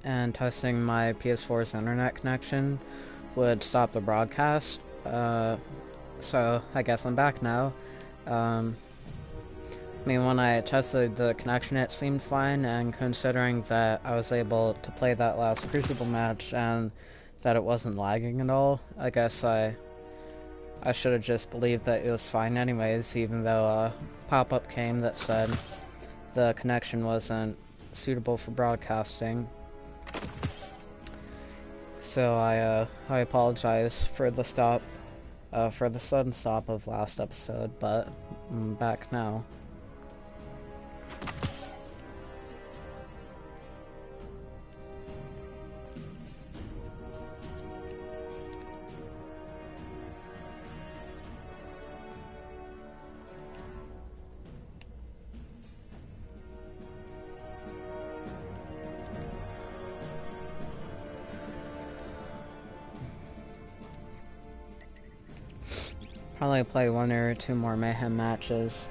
and testing my PS4's internet connection would stop the broadcast. So I guess I'm back now. I mean, when I tested the connection, it seemed fine, and considering that I was able to play that last Crucible match and that it wasn't lagging at all, I guess I should have just believed that it was fine anyways, even though a pop-up came that said the connection wasn't suitable for broadcasting. So I apologize for the stop, for the sudden stop of last episode, but I'm back now. Probably play one or two more Mayhem matches,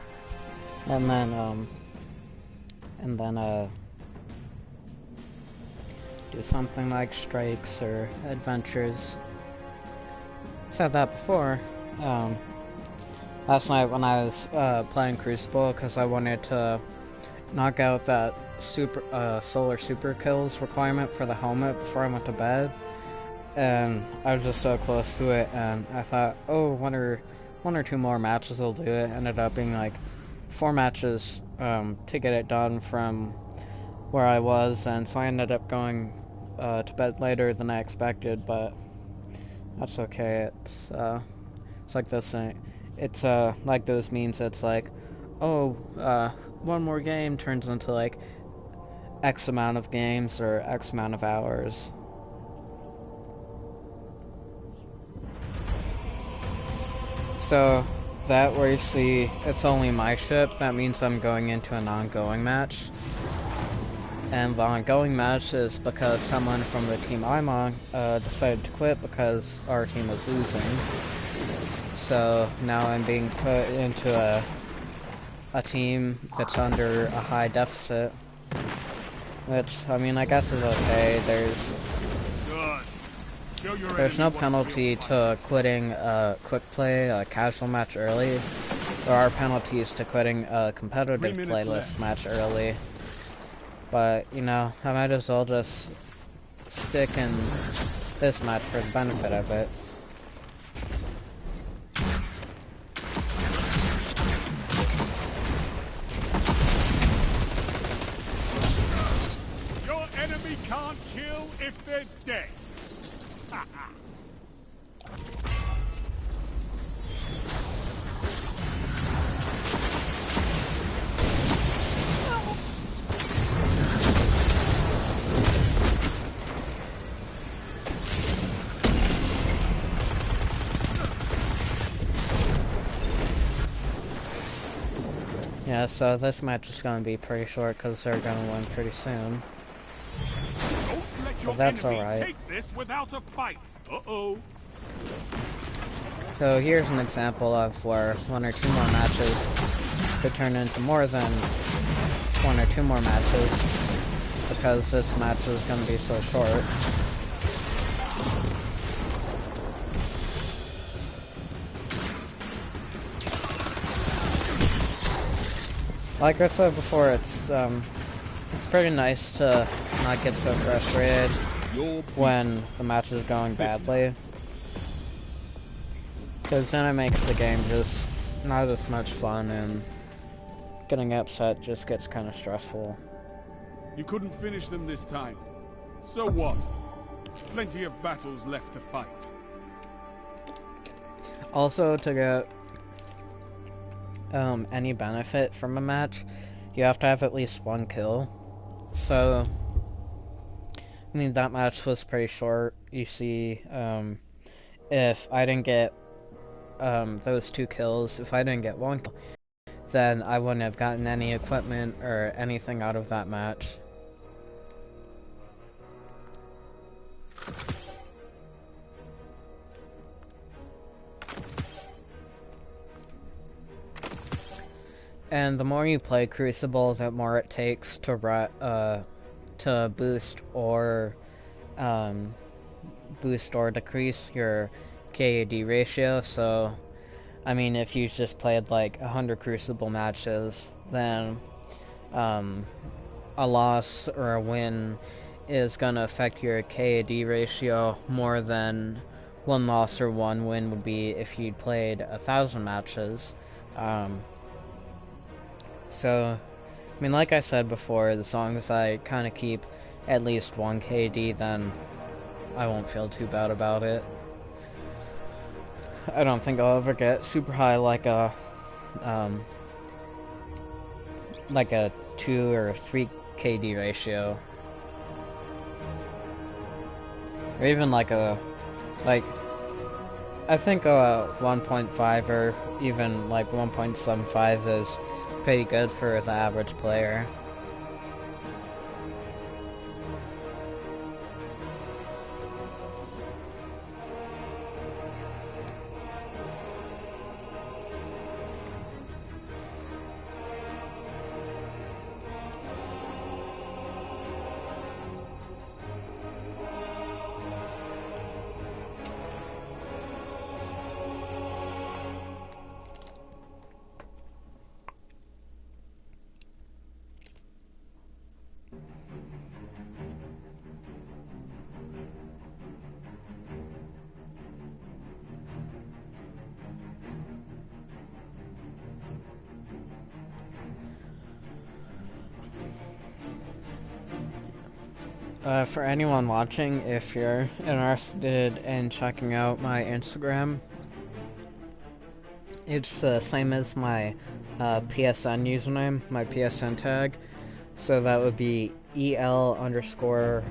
and then do something like strikes or adventures. Said that before. Last night when I was playing Crucible, because I wanted to knock out that solar super kills requirement for the helmet before I went to bed, and I was just so close to it, and I thought, oh, one or two more matches will do it. Ended up being like 4 matches to get it done from where I was, and so I ended up going to bed later than I expected, but that's okay. It's like this. It's like those memes. It's like, oh, one more game turns into like X amount of games or X amount of hours. So that where you see it's only my ship, that means I'm going into an ongoing match. And the ongoing match is because someone from the team I'm on decided to quit because our team was losing. So now I'm being put into a team that's under a high deficit. Which, I mean, I guess is okay. There's no penalty to quitting a quick play, a casual match early. There are penalties to quitting a competitive playlist match early. But, you know, I might as well just stick in this match for the benefit of it. Your enemy can't kill if they're dead. Yeah, so this match is going to be pretty short because they're going to win pretty soon. But that's alright. Take this without a fight. Uh-oh. So here's an example of where 1 or 2 more matches could turn into more than 1 or 2 more matches, because this match is going to be so short. Like I said before, it's pretty nice to not get so frustrated when the match is going badly, because then it makes the game just not as much fun, and getting upset just gets kind of stressful. You couldn't finish them this time. So what? Plenty of battles left to fight. Also, to get any benefit from a match, you have to have at least 1 kill. So, I mean, that match was pretty short. You see, if I didn't get those 2 kills, if I didn't get 1 kill, then I wouldn't have gotten any equipment or anything out of that match. And the more you play Crucible, the more it takes to to boost or decrease your KAD ratio. So, I mean, if you just played like 100 Crucible matches, then a loss or a win is gonna affect your KAD ratio more than one loss or one win would be if you'd played 1,000 matches. So, I mean, like I said before, as long as I kind of keep at least 1 KD, then I won't feel too bad about it. I don't think I'll ever get super high like a 2 or 3 KD ratio. Or even I think a 1.5 or even like 1.75 is pretty good for the average player. For anyone watching, if you're interested in checking out my Instagram, it's the same as my PSN username, my PSN tag. So that would be EL_MAGNIFICO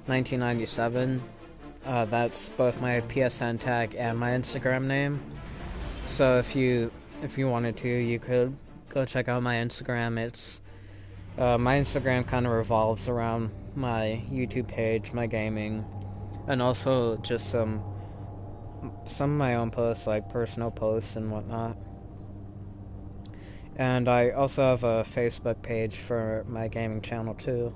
1997. That's both my PSN tag and my Instagram name. So if you wanted to, you could go check out my Instagram. It's my Instagram kind of revolves around my YouTube page, my gaming, and also just some of my own posts, like personal posts and whatnot. And I also have a Facebook page for my gaming channel too.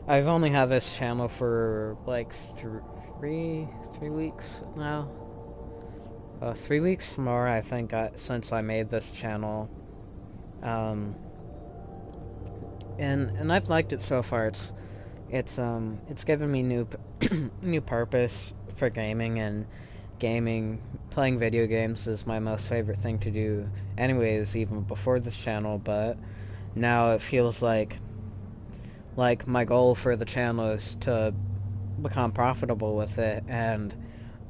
I've only had this channel for like 3 weeks now. 3 weeks more, I think, since I made this channel. And I've liked it so far. It's given me new purpose for gaming, and playing video games is my most favorite thing to do anyways, even before this channel. But now it feels like my goal for the channel is to become profitable with it, and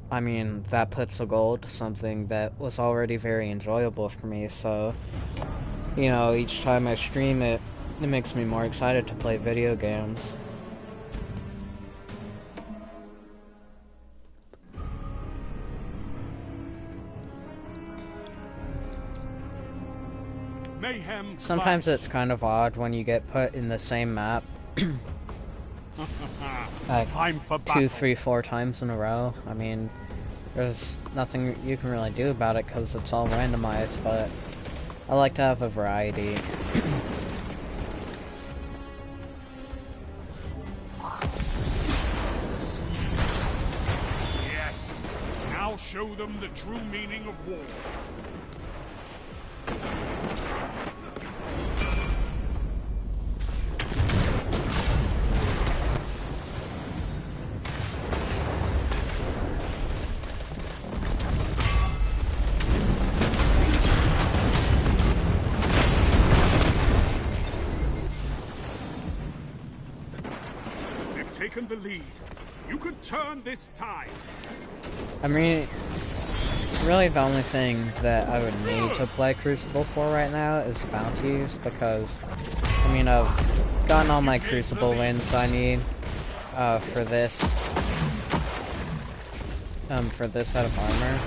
I mean, that puts a goal to something that was already very enjoyable for me. So, you know, each time I stream it makes me more excited to play video games. Mayhem. Sometimes it's kind of odd when you get put in the same map like Time for 2, 3, 4 times in a row. I mean, there's nothing you can really do about it because it's all randomized, but I like to have a variety. Yes. Now show them the true meaning of war. Taken the lead. You could turn this tide. I mean, really the only thing that I would need to play Crucible for right now is bounties, because, I mean, I've gotten all my Crucible wins I need for this set of armor.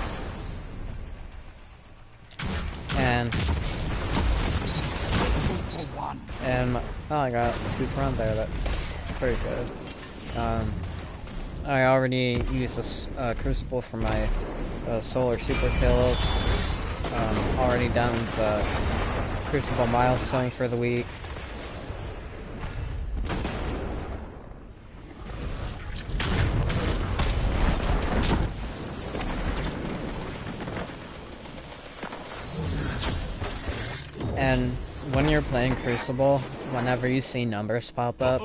And oh, I got 2 front there. That's pretty good. I already used this Crucible for my solar super kills. already done the Crucible milestone for the week. And when you're playing Crucible, whenever you see numbers pop up,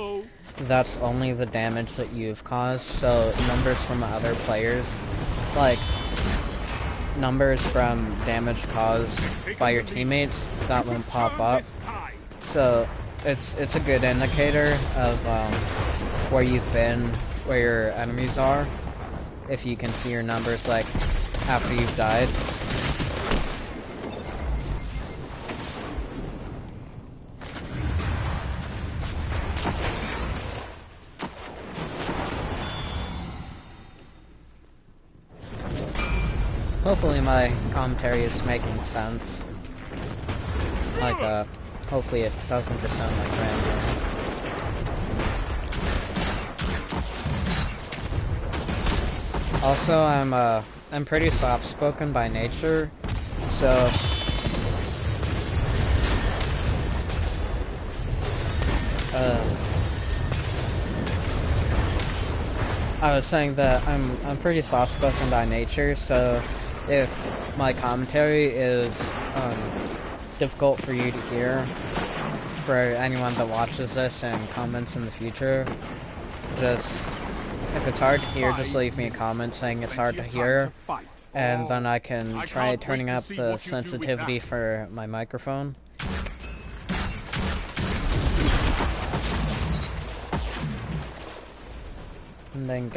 that's only the damage that you've caused. So numbers from other players, like numbers from damage caused by your teammates, that won't pop up. So it's a good indicator of where you've been, where your enemies are, if you can see your numbers like after you've died. Hopefully my commentary is making sense. Like, hopefully it doesn't just sound like random. Also, I'm pretty soft-spoken by nature, so I was saying that I'm pretty soft-spoken by nature, so if my commentary is difficult for you to hear, for anyone that watches this and comments in the future, just, if it's hard to hear, just leave me a comment saying it's hard to hear, and then I can try turning up the sensitivity for my microphone. And then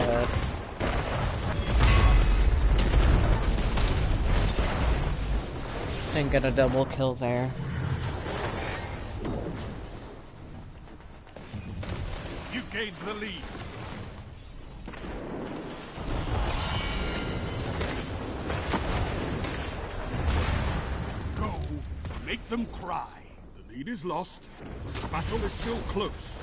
get a double kill there. You gained the lead. Go, make them cry. The lead is lost, but the battle is still close.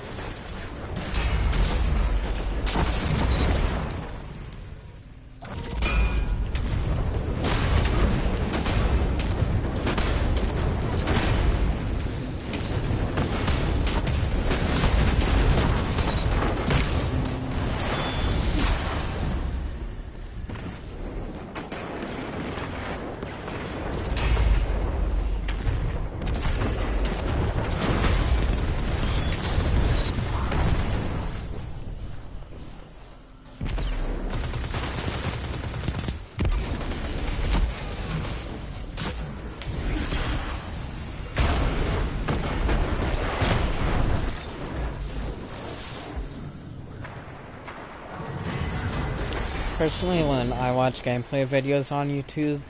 Personally, when I watch gameplay videos on YouTube,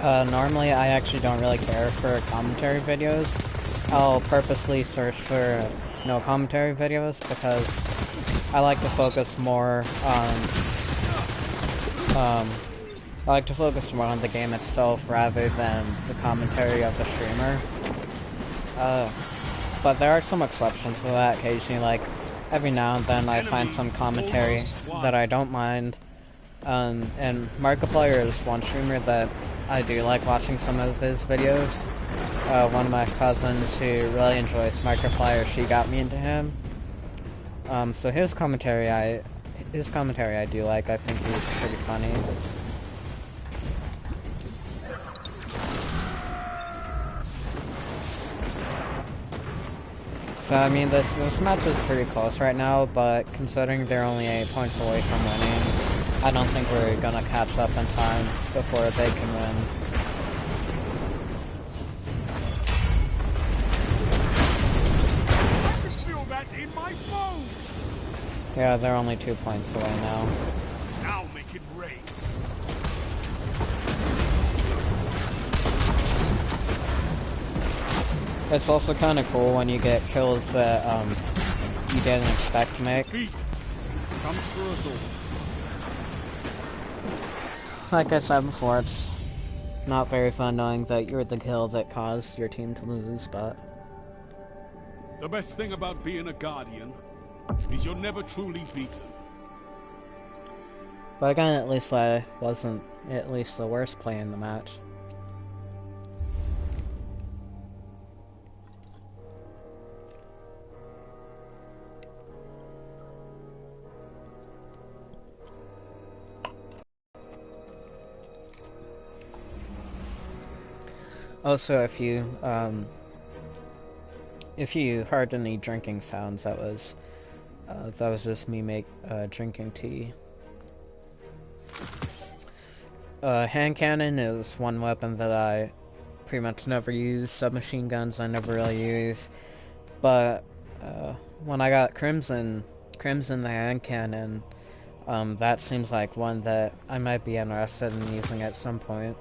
normally I actually don't really care for commentary videos. I'll purposely search for no commentary videos because I like to focus more on the game itself rather than the commentary of the streamer. But there are some exceptions to that. Occasionally, like every now and then, I find some commentary that I don't mind. And Markiplier is one streamer that I do like watching some of his videos. One of my cousins who really enjoys Markiplier, she got me into him. So his commentary I do like. I think he's pretty funny. So I mean, this match is pretty close right now, but considering they're only 8 points away from winning, I don't think we're gonna catch up in time before they can win. I can feel that in my bones. Yeah, they're only 2 points away now. Now make it rain. It's also kind of cool when you get kills that you didn't expect to make. Comes for us all. Like I said before, it's not very fun knowing that you're the kill that caused your team to lose, but The best thing about being a guardian is you're never truly beaten. But again, at least I wasn't at least the worst player in the match. Also, if you heard any drinking sounds, that was just me drinking tea. Hand cannon is one weapon that I pretty much never use. Submachine guns I never really use, but when I got Crimson the hand cannon, that seems like one that I might be interested in using at some point.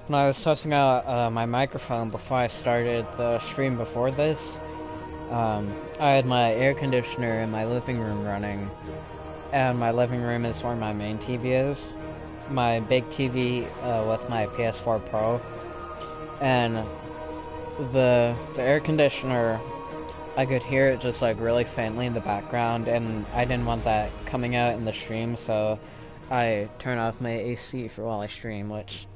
When I was testing out my microphone before I started the stream before this, I had my air conditioner in my living room running, and my living room is where my main TV is. My big TV with my PS4 Pro, and the air conditioner, I could hear it just like really faintly in the background, and I didn't want that coming out in the stream, so I turned off my AC for while I stream, which,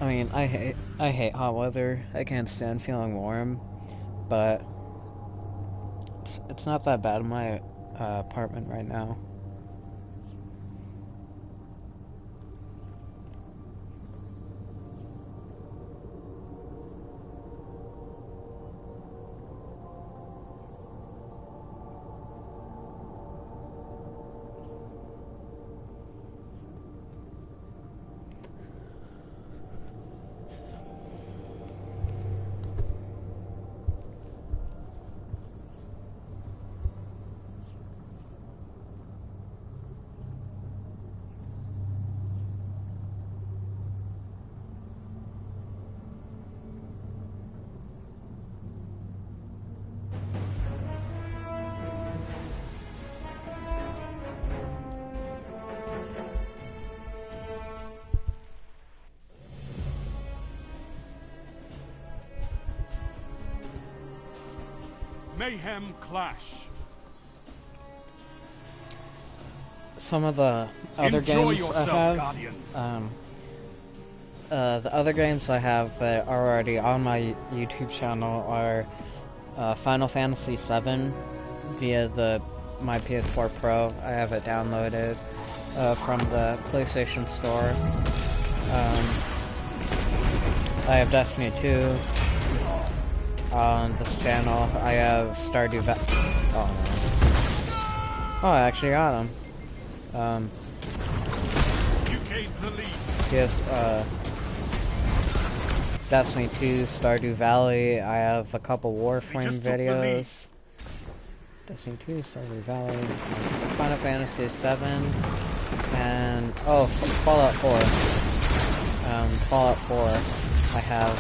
I mean, I hate hot weather. I can't stand feeling warm, but it's not that bad in my apartment right now. Mayhem Clash. Some of the other Enjoy games yourself, I have, Guardians. the other games I have that are already on my YouTube channel are Final Fantasy VII via my PS4 Pro. I have it downloaded from the PlayStation Store. I have Destiny 2 on this channel. I have Stardew Valley. Oh, I actually got him. You gained the lead. Yes, Destiny 2, Stardew Valley. I have a couple Warframe videos. Destiny 2, Stardew Valley, Final Fantasy 7, and Fallout 4. Fallout 4. I have.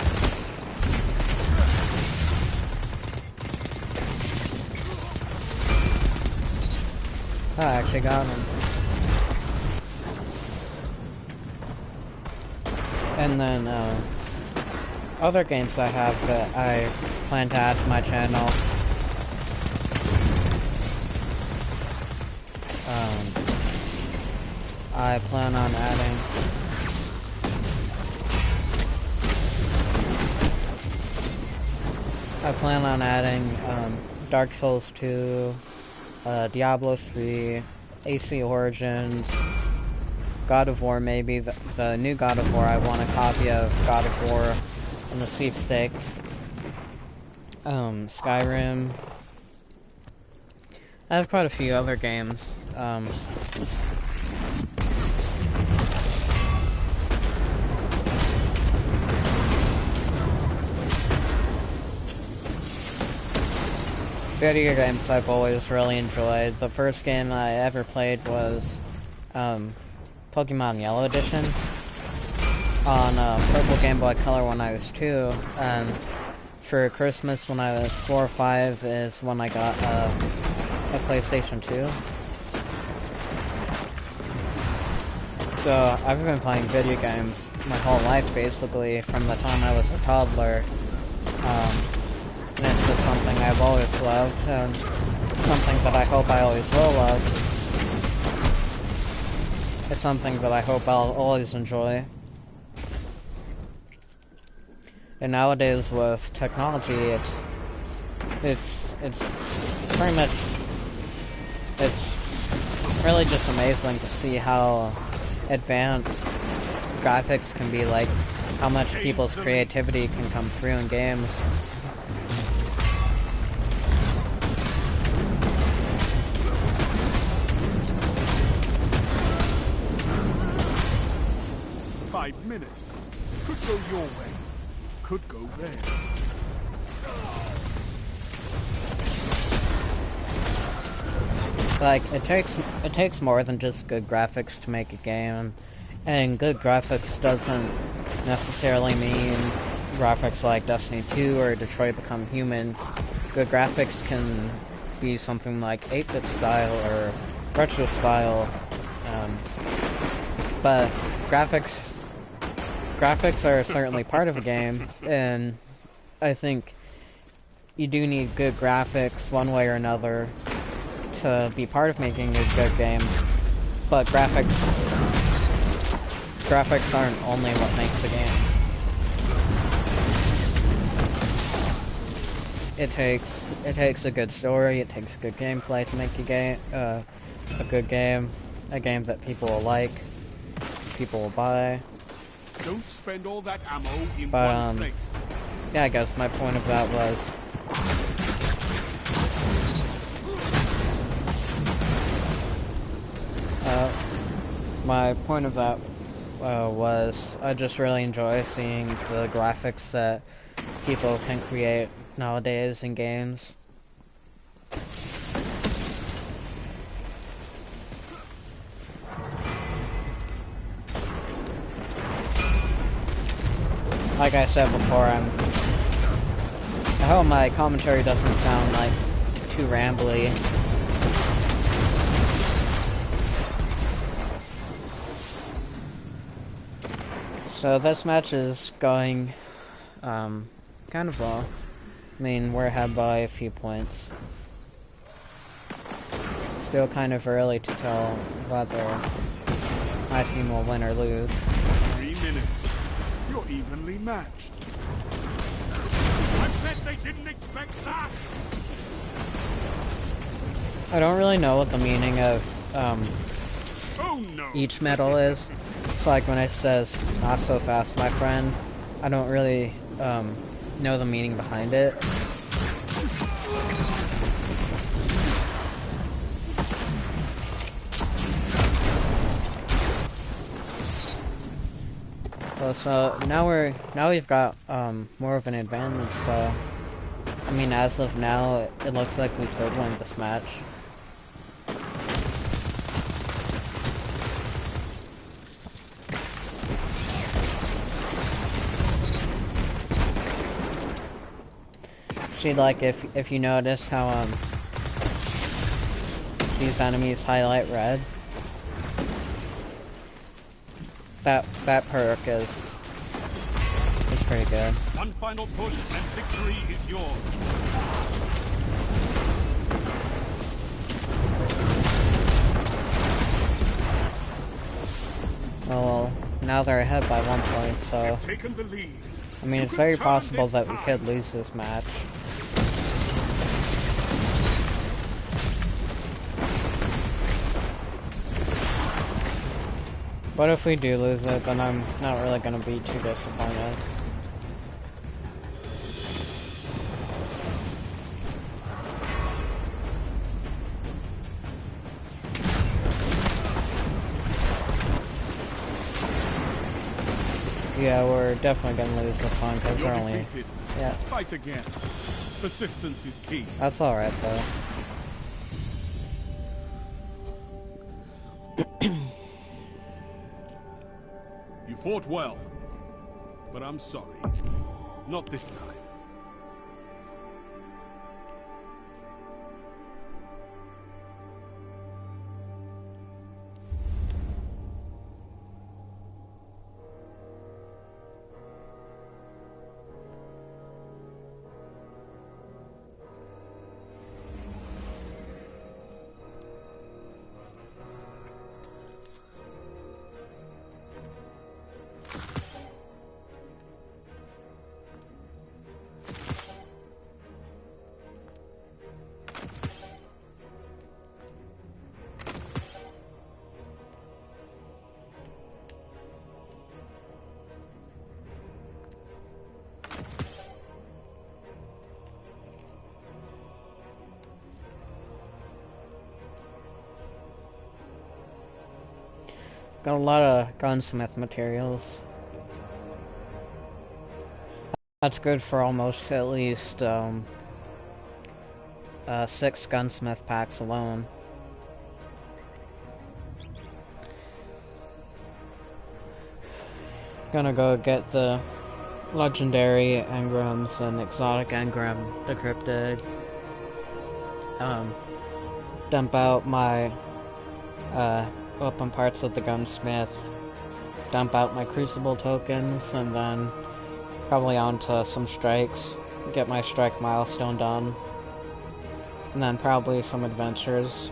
Oh, I actually got him. And then, other games I have that I plan to add to my channel. I plan on adding... Dark Souls 2, Diablo 3, AC Origins, God of War maybe, the new God of War. I want a copy of God of War on the sweepstakes. Skyrim. I have quite a few other games. Video games I've always really enjoyed. The first game I ever played was Pokemon Yellow Edition on Purple Game Boy Color when I was 2, and for Christmas when I was 4 or 5 is when I got a PlayStation 2. So I've been playing video games my whole life, basically, from the time I was a toddler. And it's just something I've always loved, and something that I hope I always will love. It's something that I hope I'll always enjoy. And nowadays with technology, it's pretty much, it's really just amazing to see how advanced graphics can be, like how much people's creativity can come through in games. "5 minutes. Could go your way. Could go there." Like, it takes more than just good graphics to make a game, and good graphics doesn't necessarily mean graphics like Destiny 2 or Detroit Become Human. Good graphics can be something like 8-bit style or retro style, but graphics are certainly part of a game, and I think you do need good graphics one way or another to be part of making a good game, but graphics aren't only what makes a game. It takes a good story, it takes good gameplay to make a good game, a game that people will like, people will buy. Don't spend all that ammo in one place. Yeah, I guess my point of that was I just really enjoy seeing the graphics that people can create nowadays in games. Like I said before, I hope my commentary doesn't sound like too rambly. So this match is going kind of well. I mean, we're ahead by a few points. Still kind of early to tell whether my team will win or lose. 3 minutes. You're evenly matched. I bet they didn't expect that! I don't really know what the meaning of Oh no! each medal is. It's like when it says, "Not so fast, my friend." I don't really know the meaning behind it. Well, so now we've got more of an advantage. So I mean, as of now, it looks like we could win this match. See, like, if you notice how these enemies highlight red, that perk is pretty good. One final push and victory is yours. Well, now they're ahead by 1 point, so Taken the lead. I mean, it's very possible that we could lose this match. But if we do lose it, then I'm not really going to be too disappointed. Yeah, we're definitely going to lose this one because they're only... Yeah. Fight again. Persistence is key. That's alright, though. You fought well, but I'm sorry. Not this time. Got a lot of gunsmith materials. That's good for almost at least 6 gunsmith packs alone. Gonna go get the legendary engrams and exotic engram decrypted. Dump out my open parts of the gunsmith. Dump out my crucible tokens, and then probably onto some strikes. Get my strike milestone done. And then probably some adventures.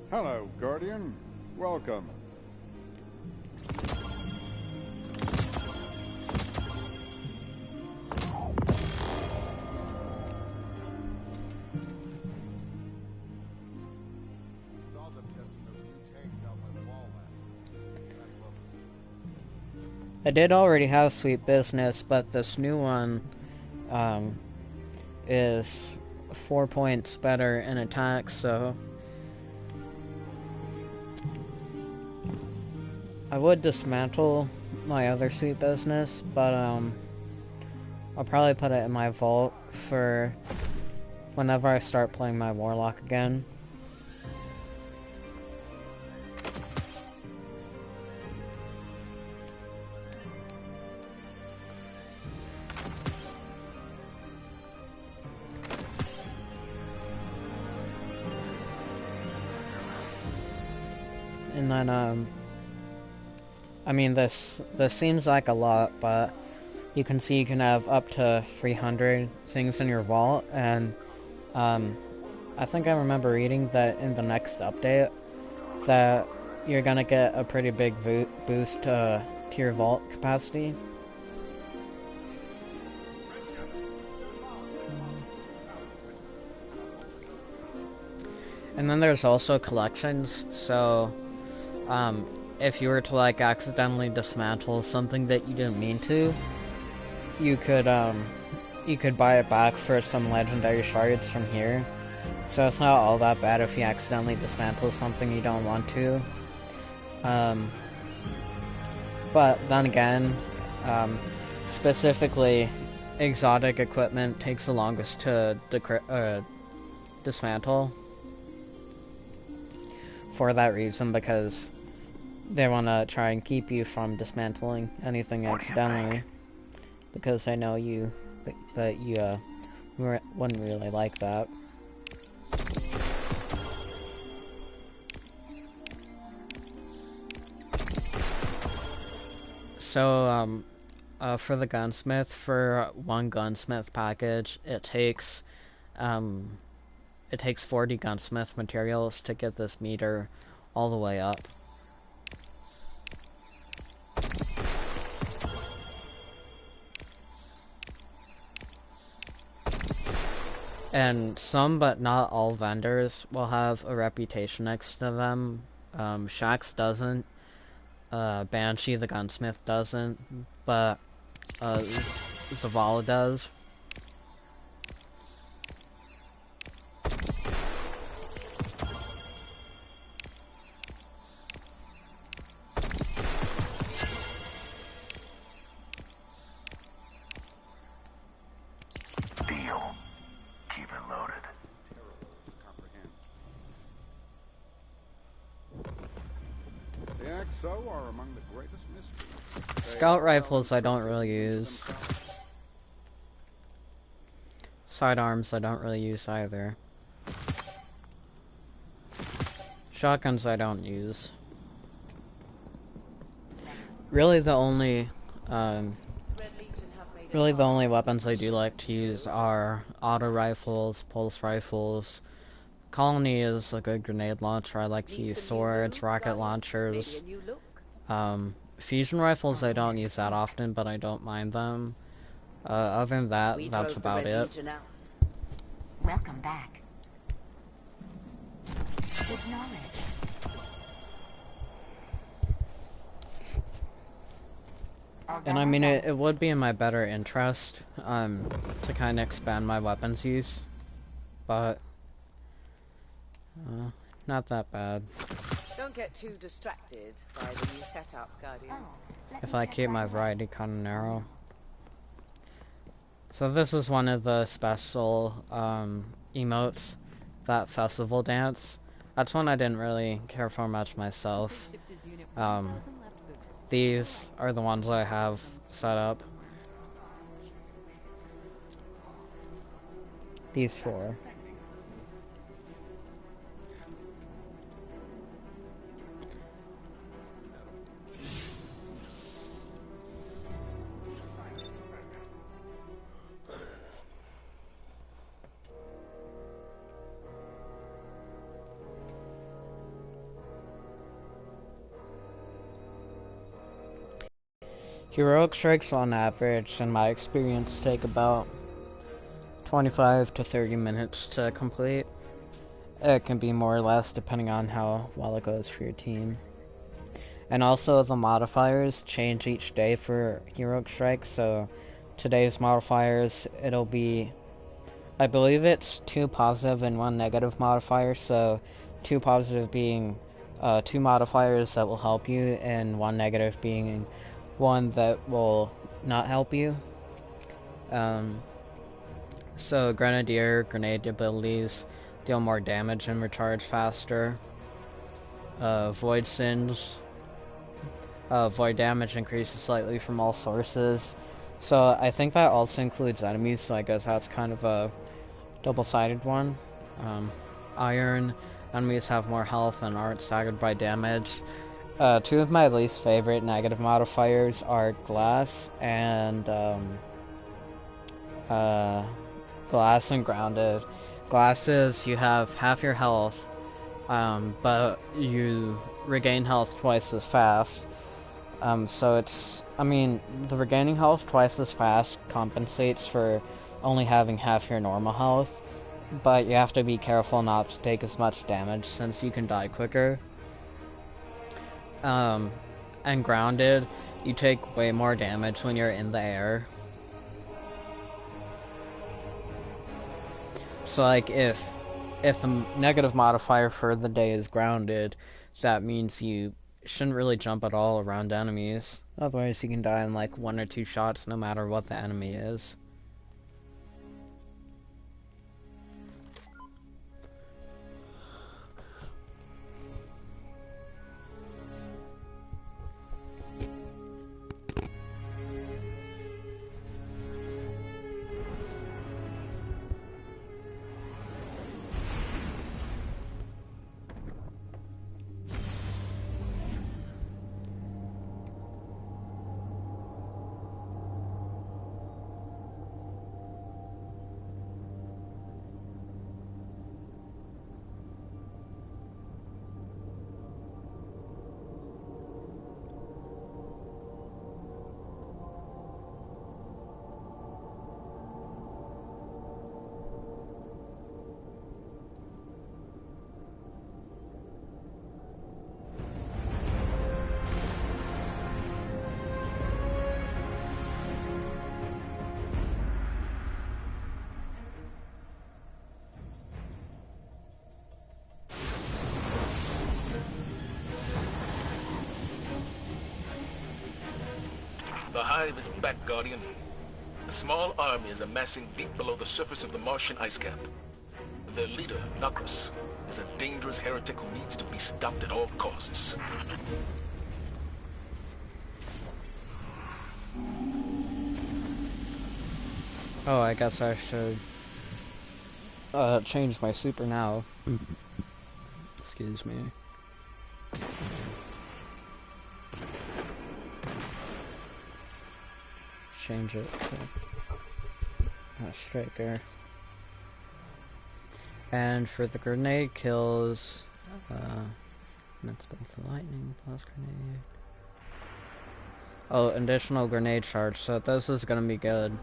Hello, Guardian. Welcome. I did already have Sweet Business, but this new one is 4 points better in attack, so I would dismantle my other Sweet Business, but I'll probably put it in my vault for whenever I start playing my Warlock again. And then, I mean, this seems like a lot, but you can see you can have up to 300 things in your vault, and I think I remember reading that in the next update that you're gonna get a pretty big boost to your vault capacity. And then there's also collections, so if you were to like accidentally dismantle something that you didn't mean to, you could buy it back for some legendary shards from here. So it's not all that bad if you accidentally dismantle something you don't want to. But then again, specifically, exotic equipment takes the longest to dismantle. For that reason, because they want to try and keep you from dismantling anything accidentally, because they know that you wouldn't really like that. So for the gunsmith, for one gunsmith package, it takes 40 gunsmith materials to get this meter all the way up. And some, but not all vendors, will have a reputation next to them. Shax doesn't. Banshee the gunsmith doesn't. But Zavala does. so are among the greatest mysteries. Scout rifles I don't really use. Sidearms I don't really use either. Shotguns I don't use. Really the only weapons I do like to use are auto rifles, pulse rifles. Colony is a good grenade launcher. I like to use swords, rocket launchers. Fusion rifles I don't use that often, but I don't mind them. Other than that, that's about it. Welcome back. Acknowledge. And I mean, it would be in my better interest, to kind of expand my weapons use, but, not that bad. Don't get too distracted by the new setup, Guardian. If I keep my variety kind of narrow. So this is one of the special, emotes, that festival dance. That's one I didn't really care for much myself. These are the ones I have set up. These four. Heroic strikes on average, in my experience, take about 25 to 30 minutes to complete. It can be more or less depending on how well it goes for your team. And also the modifiers change each day for heroic strikes, so today's modifiers, it'll be, I believe it's 2 positive and 1 negative modifier, so 2 positive being 2 modifiers that will help you, and 1 negative being 1 that will not help you. So Grenadier, grenade abilities deal more damage and recharge faster. Void Singe, void damage increases slightly from all sources. So I think that also includes enemies, so I guess that's kind of a double-sided one. Iron, enemies have more health and aren't staggered by damage. 2 of my least favorite negative modifiers are glass and glass and grounded. Glasses, you have half your health, but you regain health twice as fast. So it's, I mean, the regaining health twice as fast compensates for only having half your normal health, but you have to be careful not to take as much damage since you can die quicker. And grounded, you take way more damage when you're in the air. So like if the negative modifier for the day is grounded, that means you shouldn't really jump at all around enemies. Otherwise you can die in like 1 or 2 shots no matter what the enemy is. The Hive is back, Guardian. A small army is amassing deep below the surface of the Martian ice cap. Their leader, Nokris, is a dangerous heretic who needs to be stopped at all costs. Oh, I guess I should change my super now. Excuse me. Change it to a striker. And for the grenade kills, that's both the lightning plus grenade. Oh, additional grenade charge, so this is gonna be good.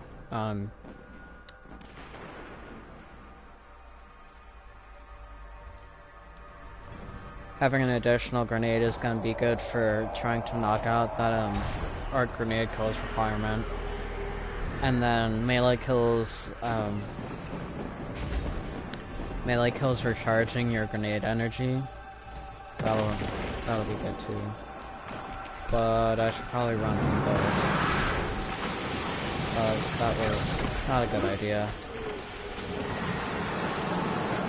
Having an additional grenade is gonna be good for trying to knock out that arc grenade kills requirement. And then melee kills recharging your grenade energy. That'll be good too. But I should probably run from those. That was not a good idea.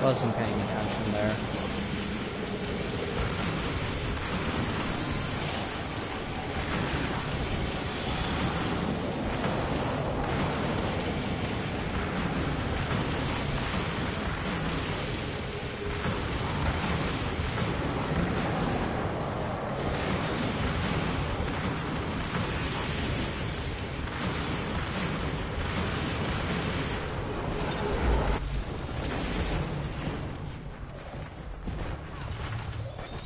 Wasn't paying attention there.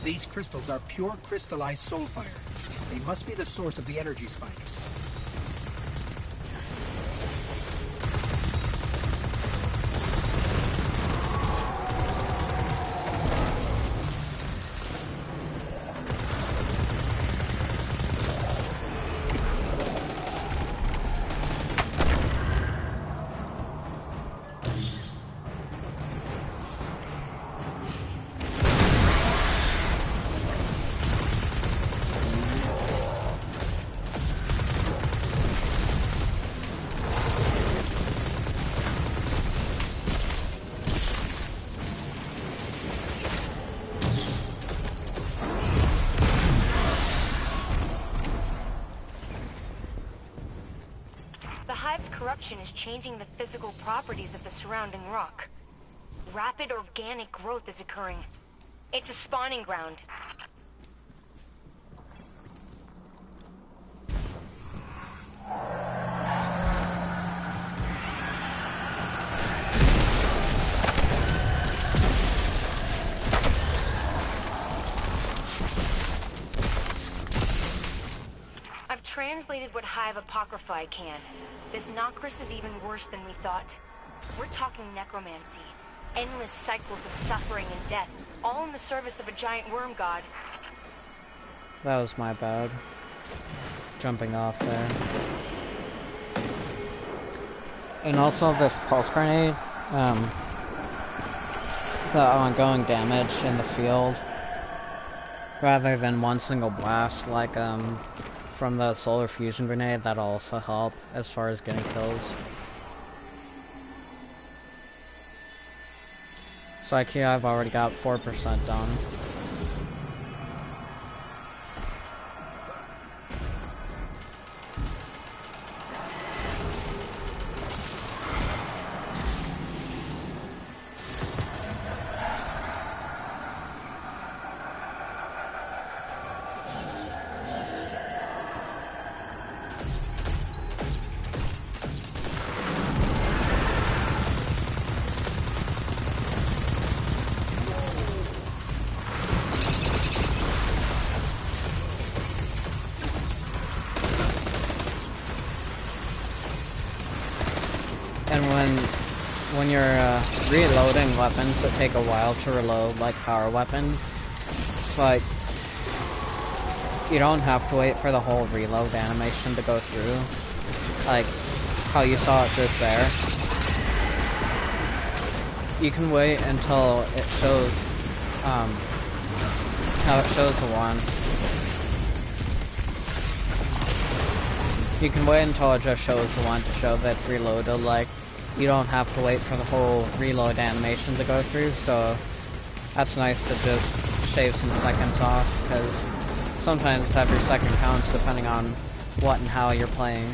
These crystals are pure crystallized soul fire. They must be the source of the energy spike. Corruption is changing the physical properties of the surrounding rock. Rapid organic growth is occurring. It's a spawning ground. I've translated what Hive Apocrypha I can. This Nokris is even worse than we thought. We're talking necromancy. Endless cycles of suffering and death, all in the service of a giant worm god. That was my bad. Jumping off there. And also this pulse grenade, the ongoing damage in the field, rather than one single blast like from the solar fusion grenade, that'll also help as far as getting kills. So like here I've already got 4% done. When you're reloading weapons that take a while to reload, like power weapons, it's like you don't have to wait for the whole reload animation to go through, like how you saw it just there. You can wait until it shows how it shows the one. You can wait until it just shows the one to show that it's reloaded. Like, you don't have to wait for the whole reload animation to go through, so that's nice to just shave some seconds off, because sometimes every second counts depending on what and how you're playing.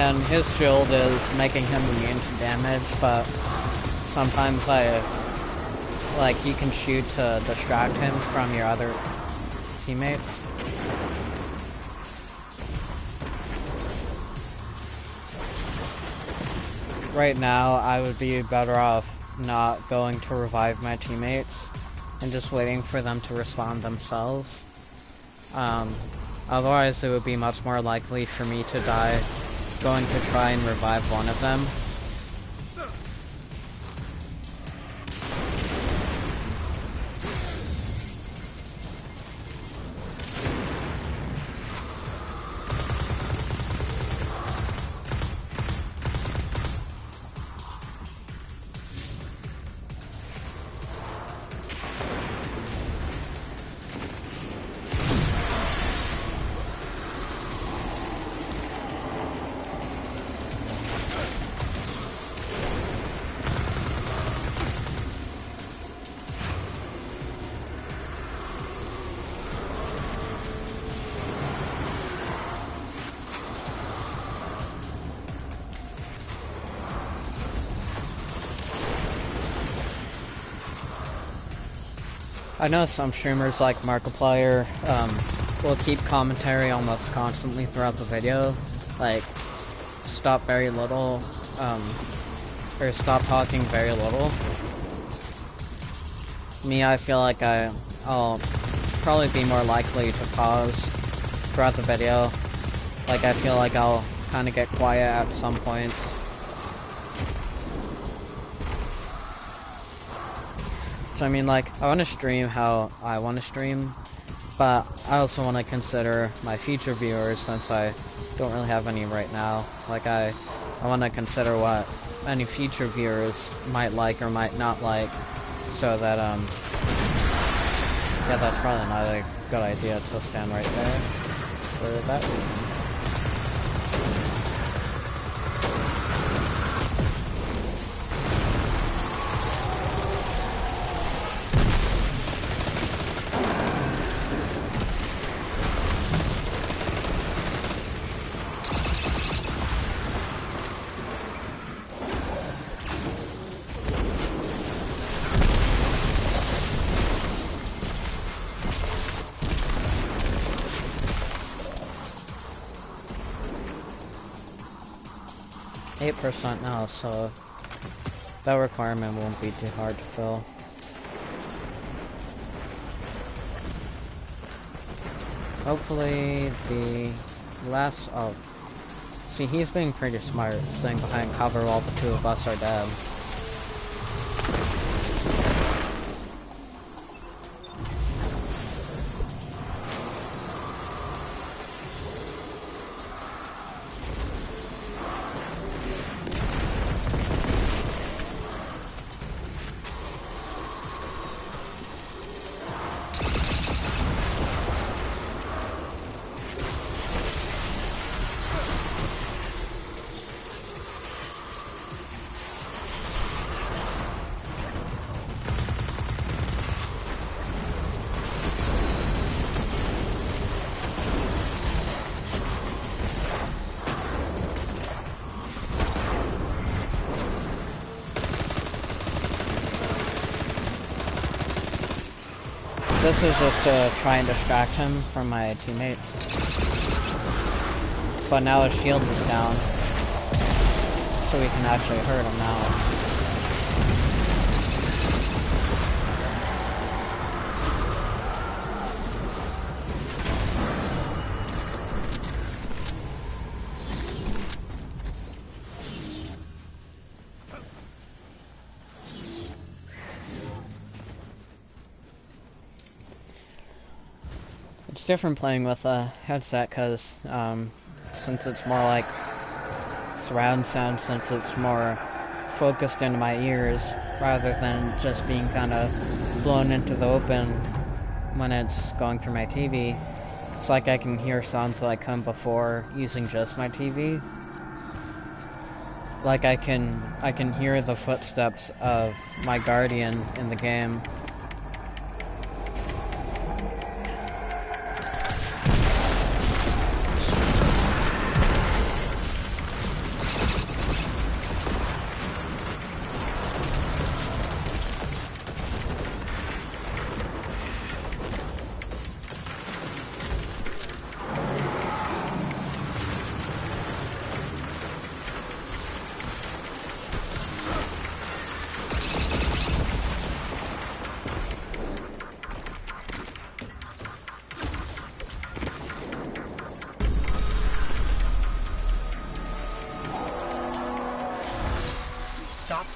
and his shield is making him immune to damage, but sometimes you can shoot to distract him from your other teammates. Right now, I would be better off not going to revive my teammates and just waiting for them to respawn themselves. Otherwise, it would be much more likely for me to die going to try and revive one of them. I know some streamers like Markiplier will keep commentary almost constantly throughout the video, like stop very little, or stop talking very little. Me, I feel like I'll probably be more likely to pause throughout the video. Like, I feel like I'll kind of get quiet at some point. So, I mean, like, I want to stream how I want to stream, but I also want to consider my future viewers, since I don't really have any right now. Like, I want to consider what any future viewers might like or might not like, so that, yeah, that's probably not a good idea to stand right there for that reason. 8% now, so that requirement won't be too hard to fill. Hopefully the last... oh. See, he's being pretty smart, staying behind cover while the two of us are dead. This is just to try and distract him from my teammates. But now his shield is down, so we can actually hurt him now. It's different playing with a headset, because since it's more like surround sound, since it's more focused into my ears rather than just being kind of blown into the open when it's going through my TV. It's like I can hear sounds that I couldn't before using just my TV. Like I can hear the footsteps of my guardian in the game.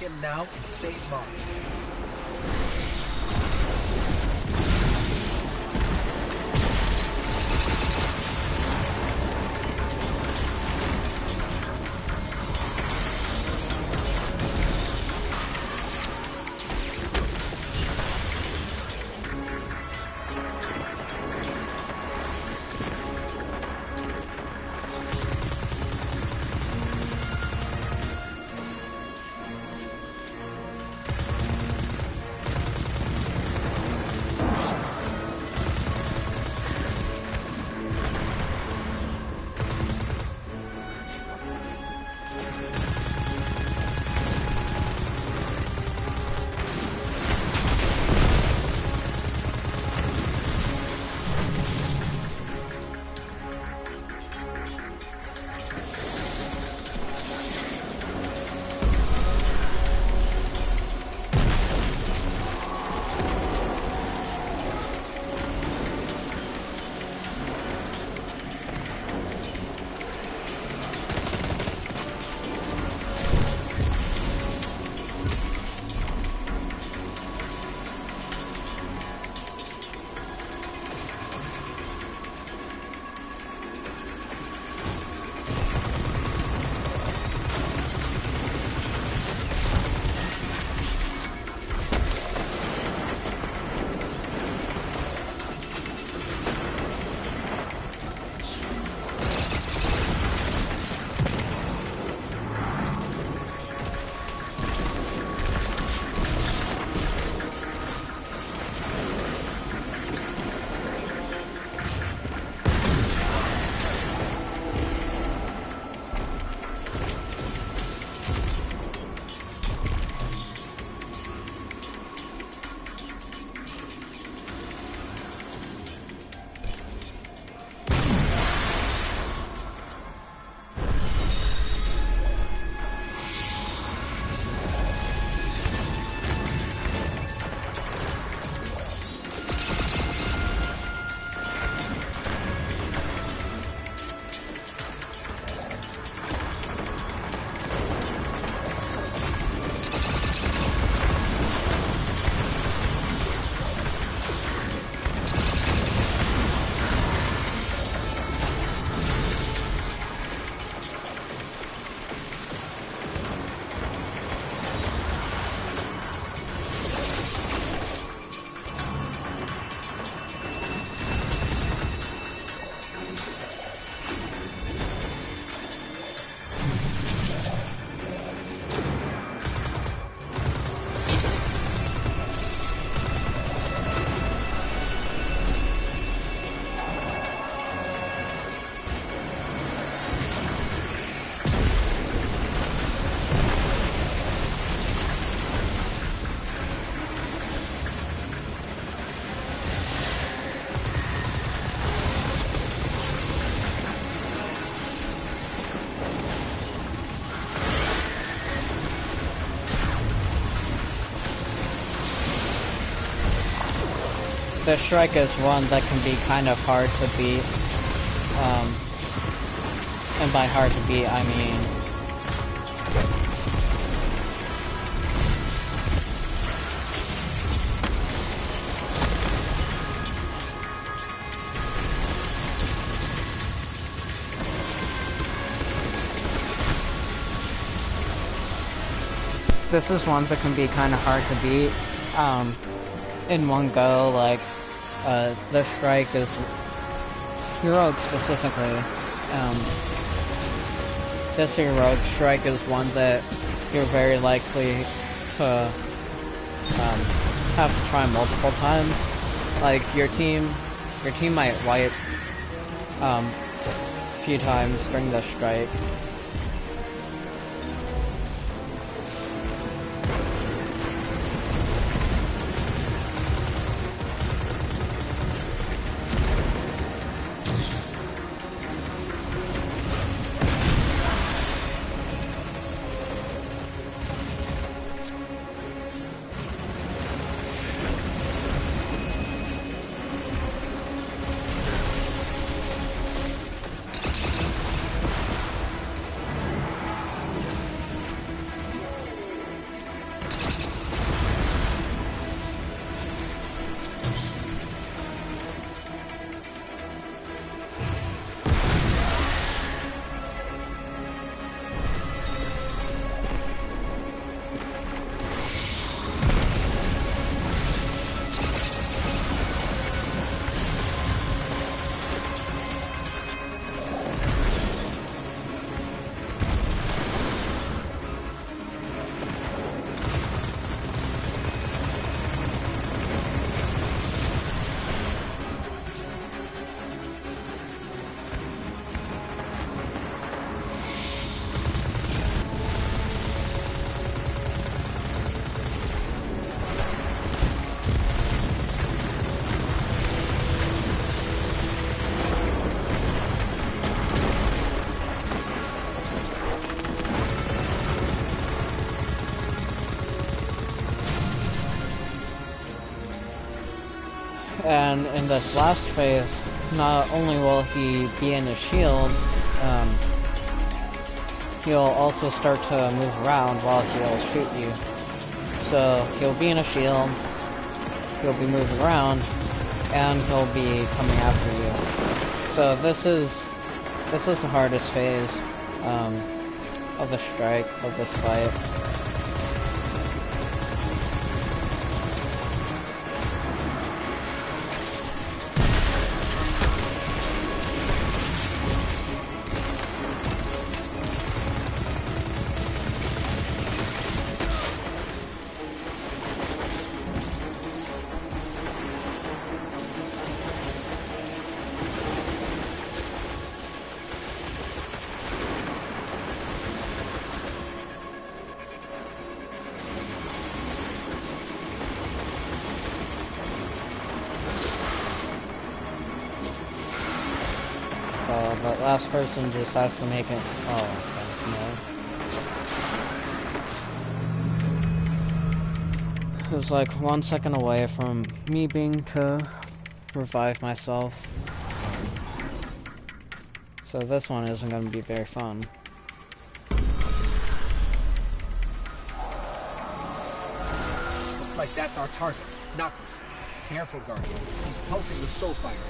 him now and save Mars. The strike is one that can be kind of hard to beat. And by hard to beat, I mean... This is one that can be kind of hard to beat. In one go, like, the strike is heroic specifically. This heroic strike is one that you're very likely to have to try multiple times. Like your team might wipe a few times during the strike. And in this last phase, not only will he be in a shield, he'll also start to move around while he'll shoot you. So he'll be in a shield, he'll be moving around, and he'll be coming after you. So this is the hardest phase of the strike, of this fight. But last person just has to make it. Oh, okay, no. It was like 1 second away from me being to revive myself. So this one isn't going to be very fun. Looks like that's our target, Noctis. Careful, Guardian. He's pulsing with Soulfire.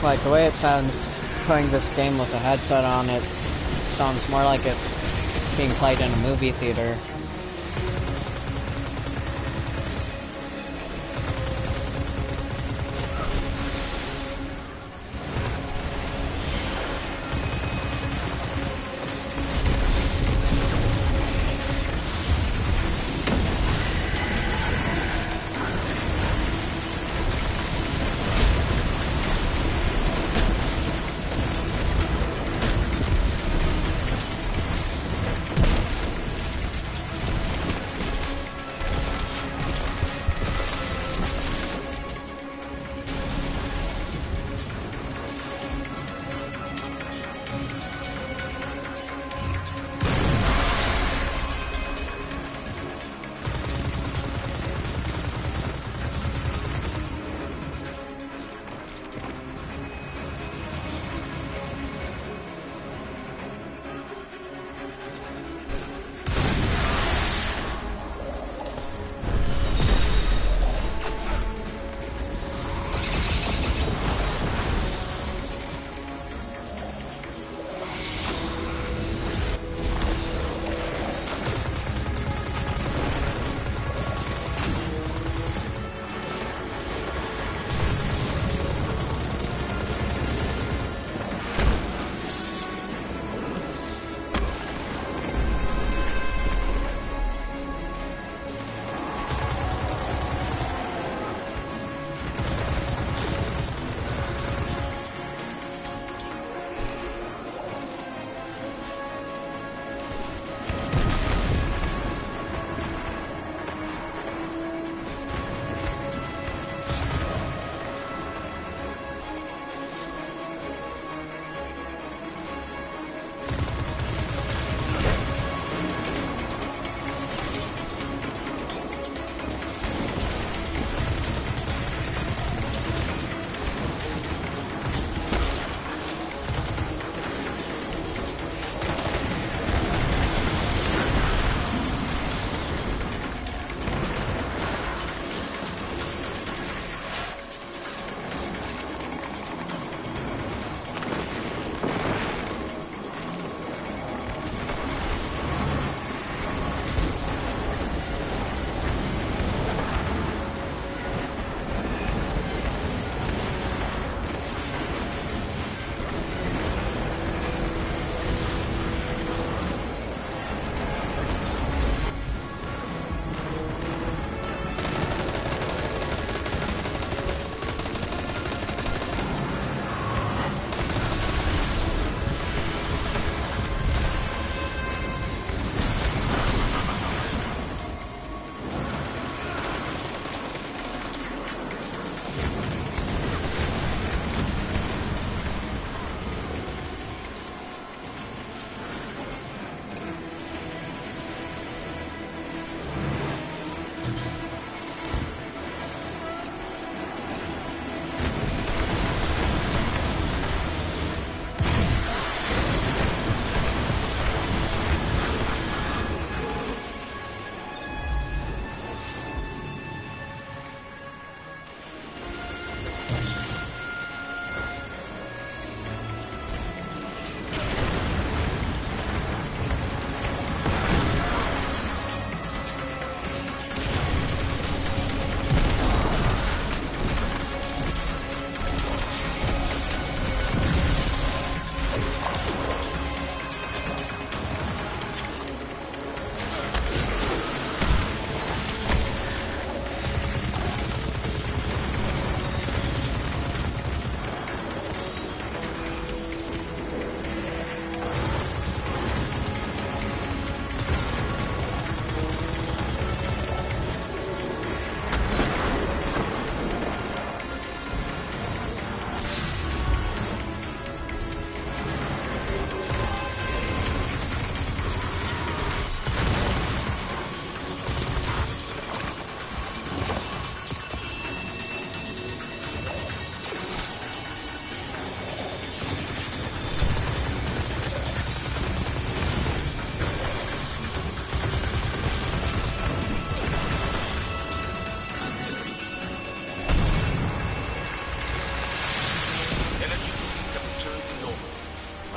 like the way it sounds playing this game with a headset on, it sounds more like it's being played in a movie theater.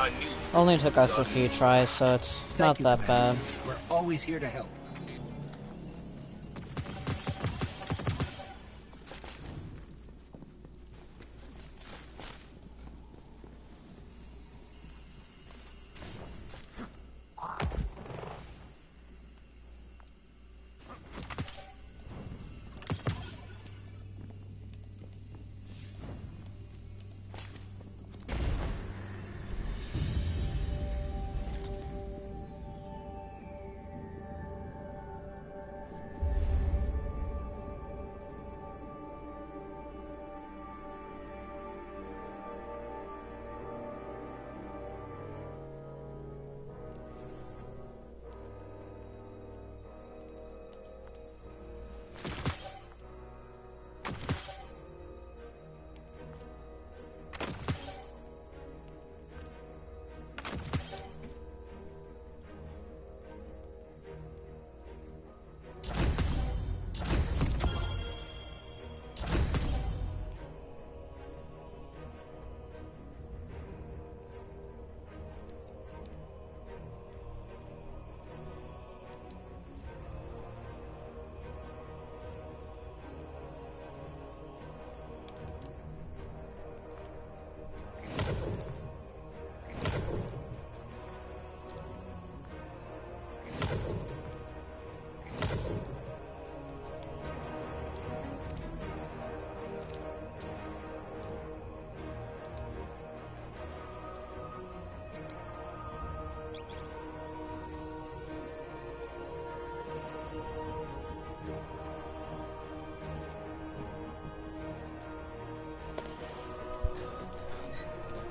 I knew. Only took us a few tries, so it's not Thank you, that bad. Commander. We're always here to help.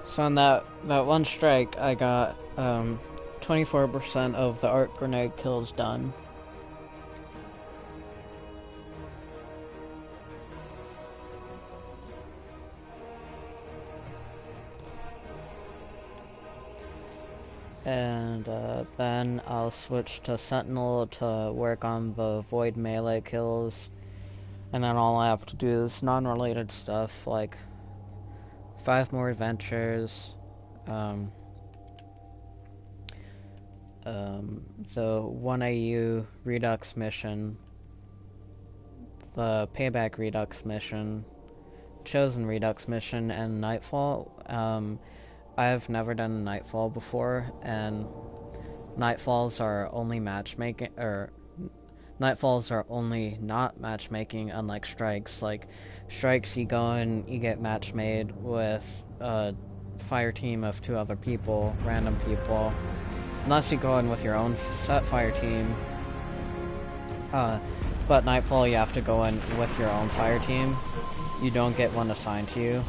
So on that one strike, I got 24% of the arc grenade kills done. And then I'll switch to Sentinel to work on the void melee kills. And then all I have to do is non-related stuff like 5 more adventures, the 1 AU Redux mission, the Payback Redux mission, Chosen Redux mission, and Nightfall. I've never done Nightfall before, and Nightfalls are only matchmaking, or Nightfalls are only not matchmaking, unlike Strikes. Like, Strikes, you go in, you get match made with a fire team of 2 other people, random people. Unless you go in with your own set fire team. But Nightfall, you have to go in with your own fire team. You don't get one assigned to you.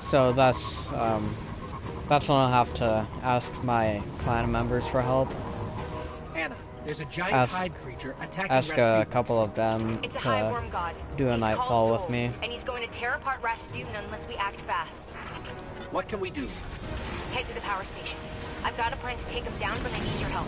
So that's when I'll have to ask my clan members for help. Anna, there's a giant hide creature attacking Ask Rasputin. a couple of them It's a high to worm god. do a He's Nightfall called with Sol, me. and he's going to tear apart Rasputin unless we act fast. What can we do? Head to the power station. I've got a plan to take him down, but I need your help.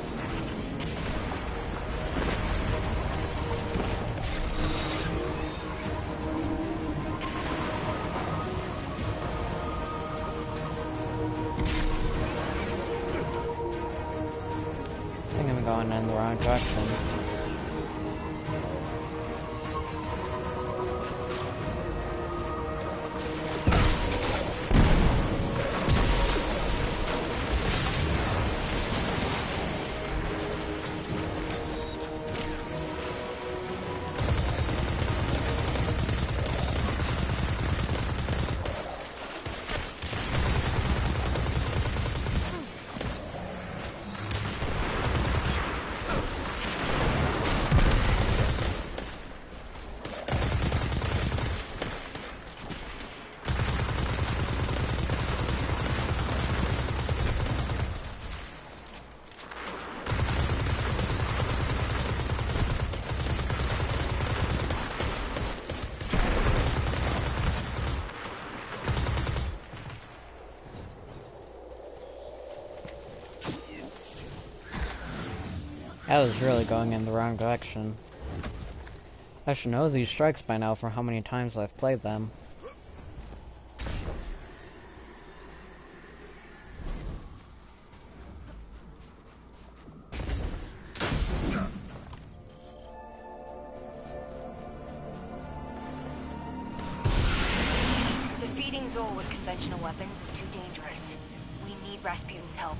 I think I'm going in the wrong direction. I was really going in the wrong direction. I should know these strikes by now for how many times I've played them. conventional weapons is too dangerous. We need Rasputin's help.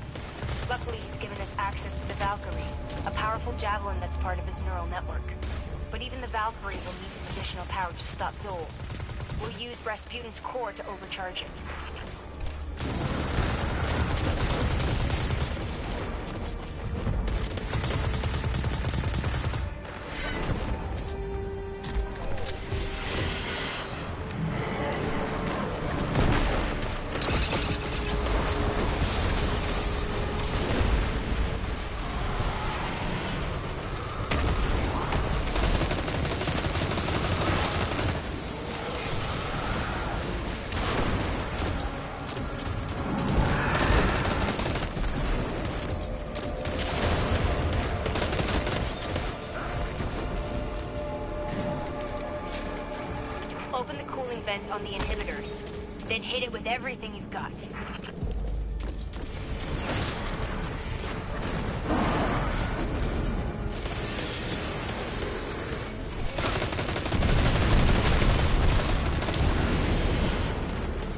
Luckily, he's given us access to the Valkyrie, a powerful javelin that's part of his neural network. But even the Valkyrie will need some additional power to stop Zol. We'll use Rasputin's core to overcharge it. Open the cooling vents on the inhibitors. Then hit it with everything you've got.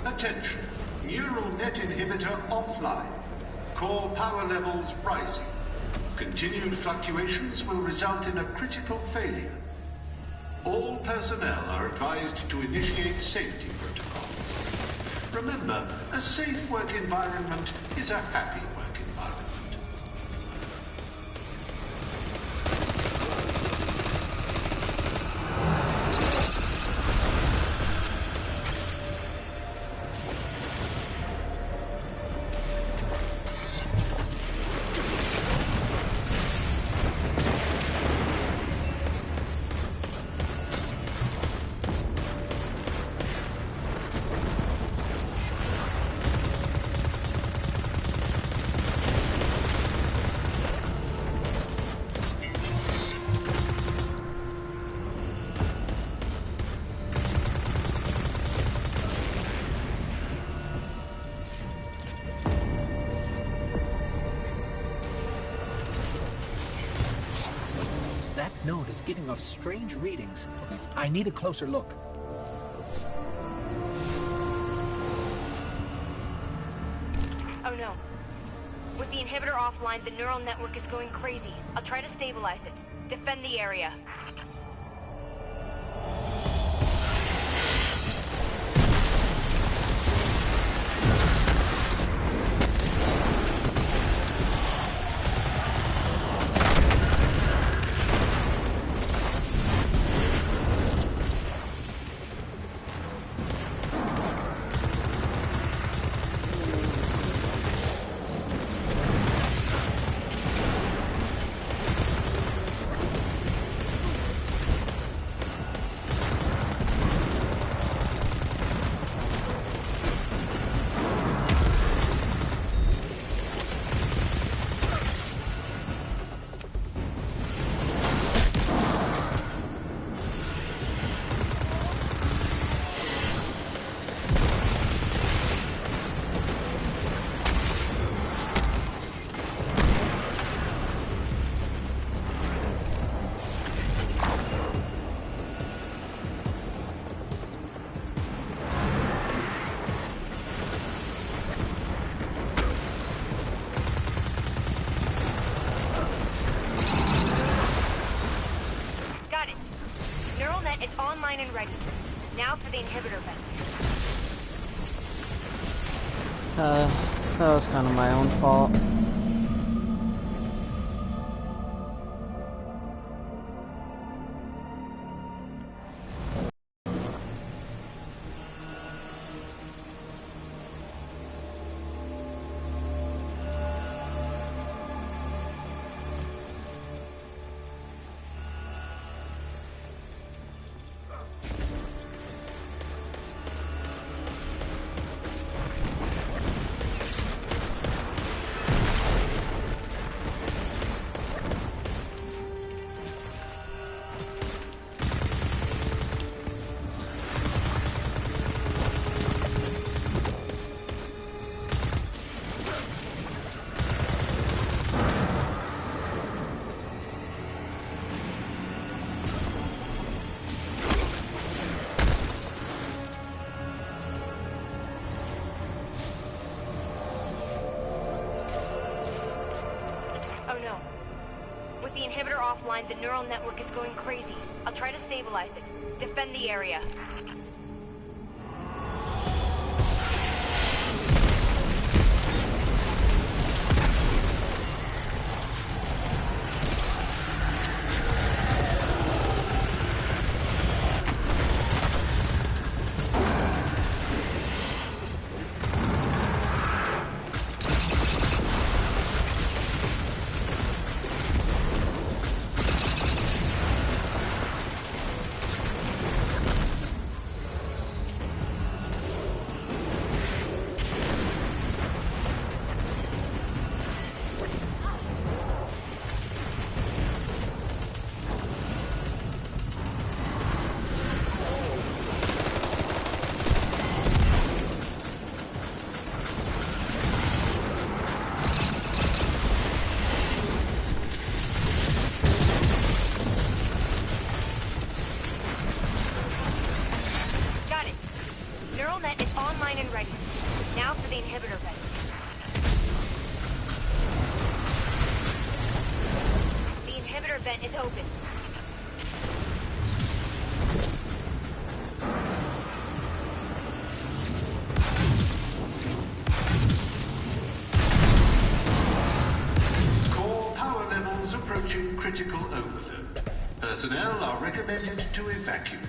Attention. Neural net inhibitor offline. Core power levels rising. Continued fluctuations will result in a critical failure. All personnel are advised to initiate safety protocols. Remember, a safe work environment is a happy work environment. That node is giving off strange readings. I need a closer look. Oh no. With the inhibitor offline, the neural network is going crazy. I'll try to stabilize it. Defend the area. It's online and ready. Now for the inhibitor vent. That was kind of my own fault. inhibitor offline, the neural network is going crazy. I'll try to stabilize it. Defend the area. Now for the inhibitor vent. The inhibitor vent is open. Core power levels approaching critical overload. Personnel are recommended to evacuate.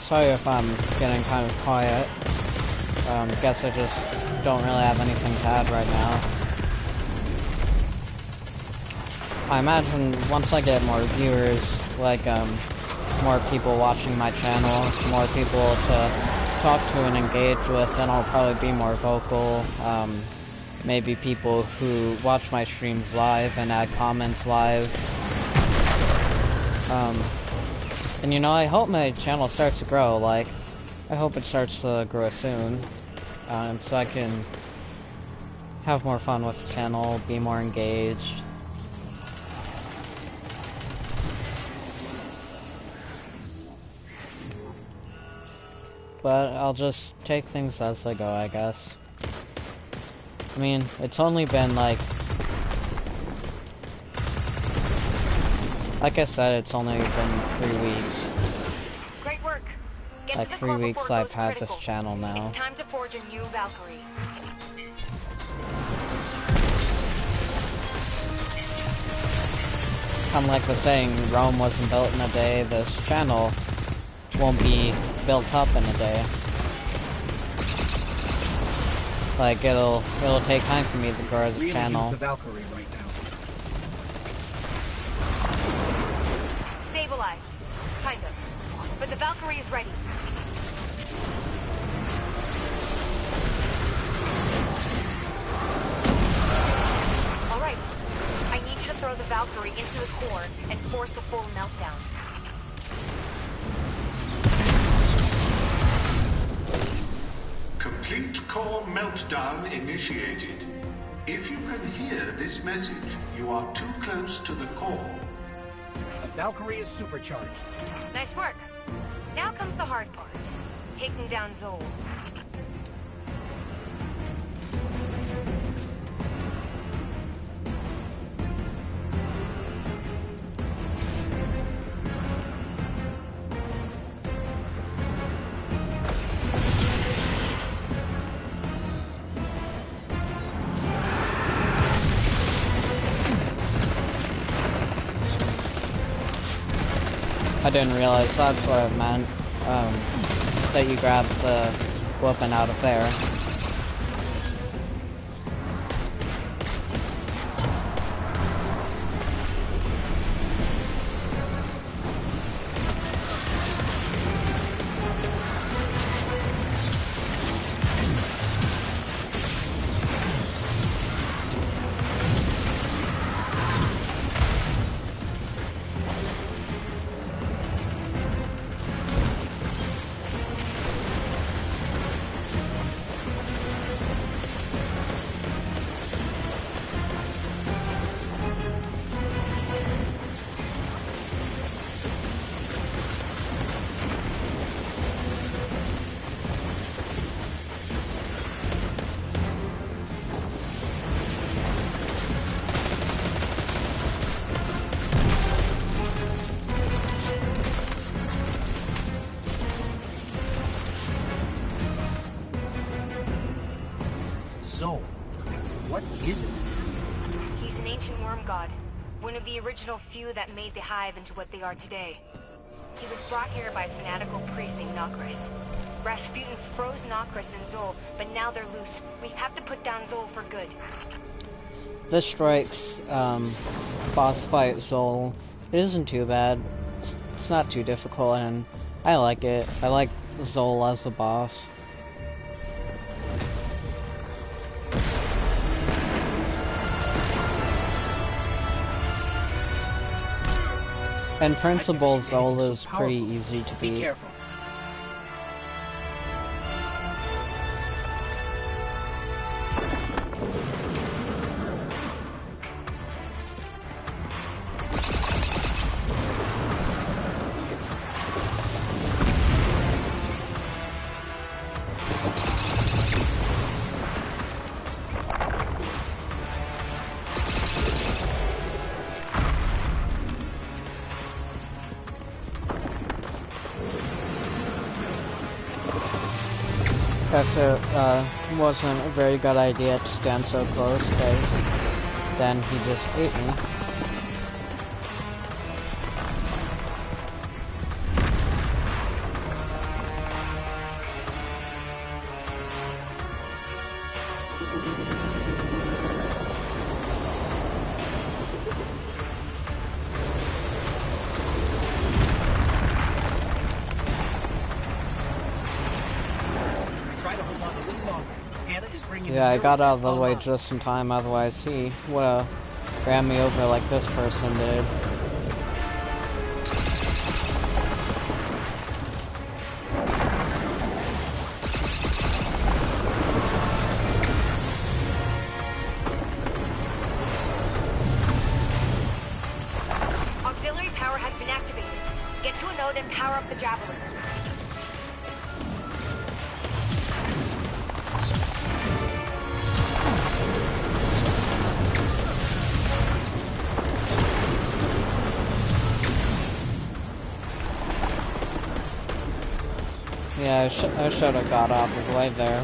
Sorry if I'm getting kind of quiet. Guess I just don't really have anything to add right now. I imagine once I get more viewers, like, more people watching my channel, more people to talk to and engage with, then I'll probably be more vocal. Maybe people who watch my streams live and add comments live. And you know, I hope my channel starts to grow, like, I hope it starts to grow soon, so I can have more fun with the channel, be more engaged. But I'll just take things as they go, I guess. I mean, it's only been like I said, it's only been 3 weeks. Great work. Get like to the 3 core weeks before it I've goes had critical. this channel now. It's time to forge a new Valkyrie. Kind of like the saying, Rome wasn't built in a day, this channel won't be built up in a day. Like, it'll take time for me to grow the channel. Use the Valkyrie right now. Stabilized. Kind of. But the Valkyrie is ready. Alright. I need you to throw the Valkyrie into the core and force a full meltdown. Complete core meltdown initiated. If you can hear this message, you are too close to the core. The Valkyrie is supercharged. Nice work. Now comes the hard part. Taking down Zol. I didn't realize that's what it meant, that you grabbed the weapon out of there. Zol. What is it? He's an ancient worm god, one of the original few that made the Hive into what they are today. He was brought here by a fanatical priest named Nokris. Rasputin froze Nokris and Zol, but now they're loose. We have to put down Zol for good. This strikes boss fight Zol. It isn't too bad. It's not too difficult, and I like it. I like Zol as a boss. In principle, Zol is pretty easy to beat. Be careful. Guess it wasn't a very good idea to stand so close, because then he just ate me. Yeah, I got out of the way just in time, otherwise he would've ran me over like this person did. Auxiliary power has been activated. Get to a node and power up the javelin. Yeah, I should have got off of the way there.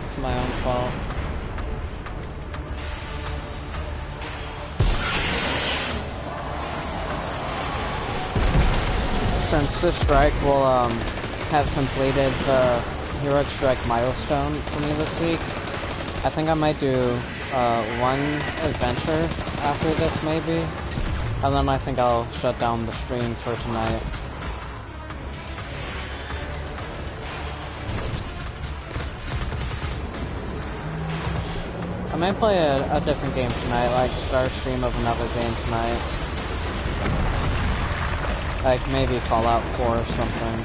It's my own fault. Since this strike will have completed the Heroic Strike milestone for me this week, I think I might do one adventure after this maybe, and then I think I'll shut down the stream for tonight. I might play a different game tonight, like start a stream of another game tonight. Like maybe Fallout 4 or something.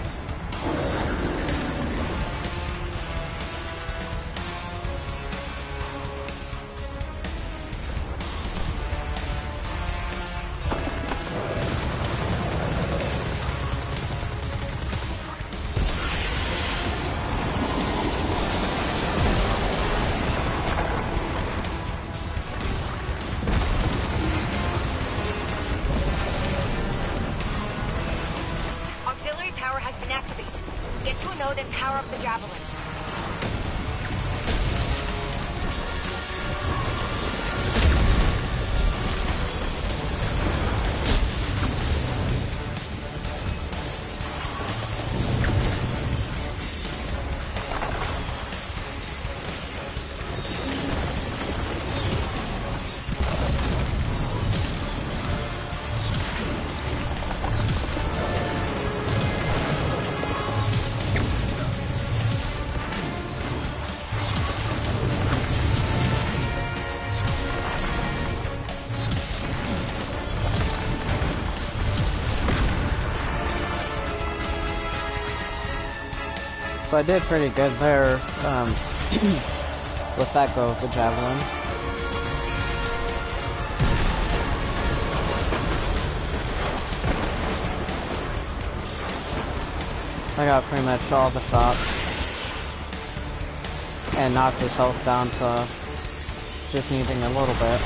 So I did pretty good there with that go of the javelin. I got pretty much all the shots and knocked his health down to just needing a little bit.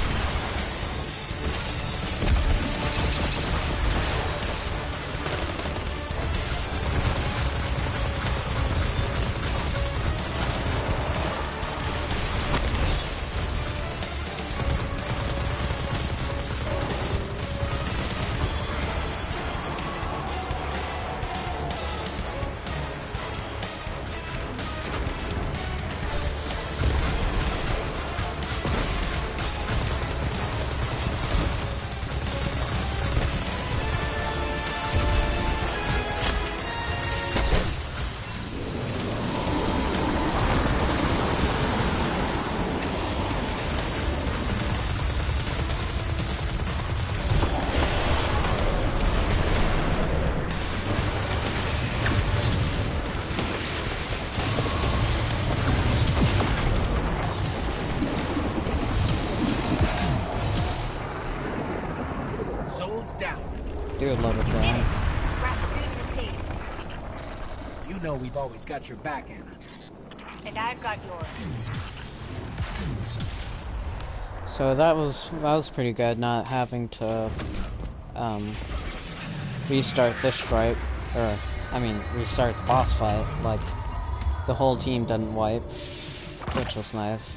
do a little dance. Rasputin is safe, You know we've always got your back, Anna. and I've got yours. So that was pretty good, not having to restart this stripe, or I mean restart the boss fight. Like the whole team didn't wipe, which was nice.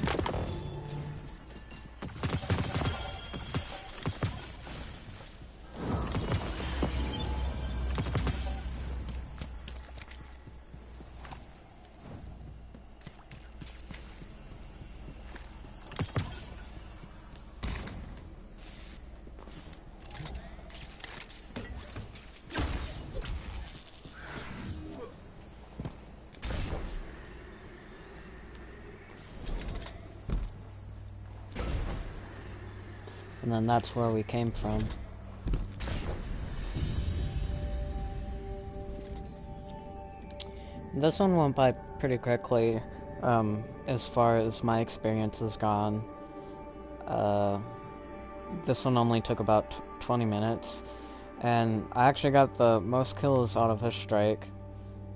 And then that's where we came from. This one went by pretty quickly, as far as my experience has gone. This one only took about 20 minutes, and I actually got the most kills out of his strike.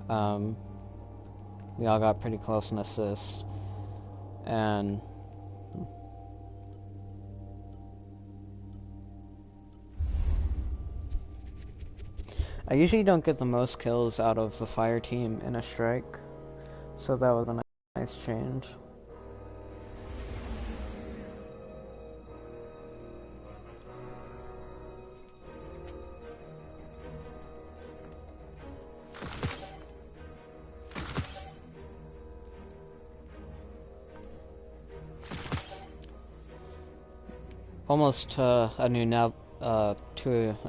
We all got pretty close in assist, and I usually don't get the most kills out of the fire team in a strike, so that was a nice change. Almost to a